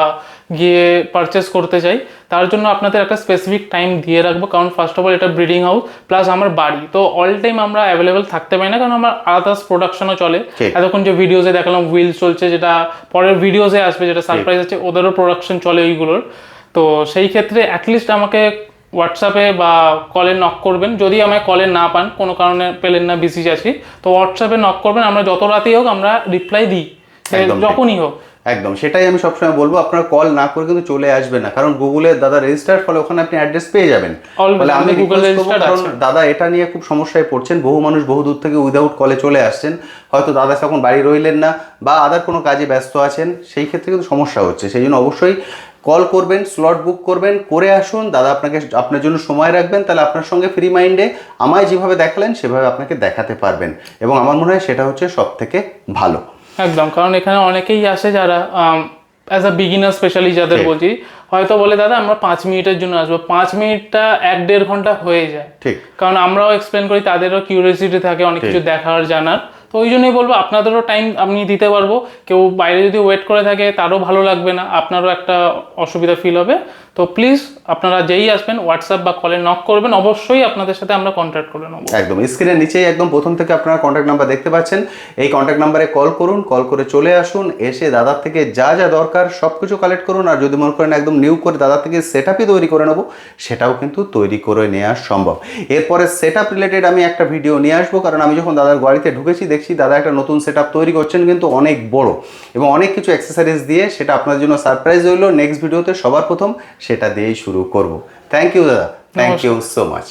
গিয়ে পারচেস করতে চাই। তার জন্য আপনাদের একটা স্পেসিফিক টাইম দিয়ে রাখবো, কারণ ফার্স্ট অফ অল এটা ব্রিডিং হাউস প্লাস আমার বাড়ি, তো অল টাইম আমরা অ্যাভেলেবেল থাকতে পারি না, কারণ আমার আদার্স প্রোডাকশনও চলে। ঠিক। এতক্ষণ যে ভিডিওসে দেখালাম হুইল চলছে, যেটা পরের ভিডিওসে আসবে, যেটা সারপ্রাইজ আছে, ওদেরও প্রোডাকশন চলে ওইগুলোর। তো সেই ক্ষেত্রে অ্যাটলিস্ট আমাকে হোয়াটসঅ্যাপে বা কলে নক করবেন। যদি আমায় কলে না পান, কোনো কারণে পেলেন না, বিজি আছি, তো হোয়াটসঅ্যাপে নক করবেন। আমরা যত রাতেই হোক আমরা রিপ্লাই দিই, একদম ঠিক। যখনই হোক। একদম সেটাই আমি সবসময় বলবো, আপনারা কল না করে কিন্তু চলে আসবেন না, কারণ গুগলে দাদা রেজিস্টার, ফলে ওখানে আপনি অ্যাড্রেস পেয়ে যাবেন। Always, ফলে আমি Google রিকোয়েস্ট করবো, registered কারণ আছে। দাদা এটা নিয়ে খুব সমস্যায় পড়ছেন, বহু মানুষ বহু দূর থেকে উইদাউট কলে চলে আসছেন, হয়তো দাদা তখন বাড়ি রইলেন না বা আদার কোনো কাজে ব্যস্ত আছেন, সেই ক্ষেত্রে কিন্তু সমস্যা হচ্ছে। সেই জন্য অবশ্যই কল করবেন, স্লট বুক করবেন, করে আসুন। দাদা আপনার জন্য সময় রাখবেন, তাহলে আপনার সঙ্গে ফ্রি মাইন্ডে আমায় যেভাবে দেখালেন সেভাবে আপনাকে দেখাতে পারবেন, এবং আমার মনে হয় সেটা হচ্ছে সব থেকে ভালো। একদম, কারণ এখানে অনেকেই আসে যারা অ্যাজ আ বিগিনার স্পেশালি যাদের ঠিক। বলছি, হয়তো বলে দাদা আমরা 5 মিনিটের জন্য আসবো, 5 মিনিটটা 1-1.5 ঘন্টা হয়ে যায়। ঠিক। কারণ আমরাও এক্সপ্লেন করি, তাদেরও কিউরিয়াসিটি থাকে অনেক কিছু দেখার জানার, তো ওই জন্যই বলবো আপনাদেরও টাইম আমি দিতে পারবো। কেউ বাইরে যদি ওয়েট করে থাকে তারও ভালো লাগবে না, আপনারও একটা অসুবিধা ফিল হবে। তো প্লিজ আপনারা যেই আসবেন হোয়াটসঅ্যাপ বা কলে নক করবেন, অবশ্যই আপনাদের সাথে আমরা কন্ট্যাক্ট করে নেবো। একদম স্ক্রিনের নিচেই একদম প্রথম থেকে আপনারা কন্ট্যাক্ট নাম্বার দেখতে পাচ্ছেন, এই কন্ট্যাক্ট নাম্বারে কল করুন, কল করে চলে আসুন, এসে দাদার থেকে যা যা দরকার সব কিছু কালেক্ট করুন। আর যদি মনে করেন একদম নিউ করে দাদার থেকে সেট আপই তৈরি করে নেবো, সেটাও কিন্তু তৈরি করে নেওয়া সম্ভব। এরপরে সেট আপ রিলেটেড আমি একটা ভিডিও নিয়ে আসবো, কারণ আমি যখন দাদার গাড়িতে ঢুকেছি দেখছি দাদা একটা নতুন সেট আপ তৈরি করছেন, কিন্তু অনেক বড় এবং অনেক কিছু অ্যাক্সেসরিজ দিয়ে, সেটা আপনার জন্য সারপ্রাইজ রইলো। নেক্সট ভিডিওতে সবার প্রথম সেটা দিয়েই শুরু করব। থ্যাংক ইউ দাদা, থ্যাংক ইউ সো মাচ।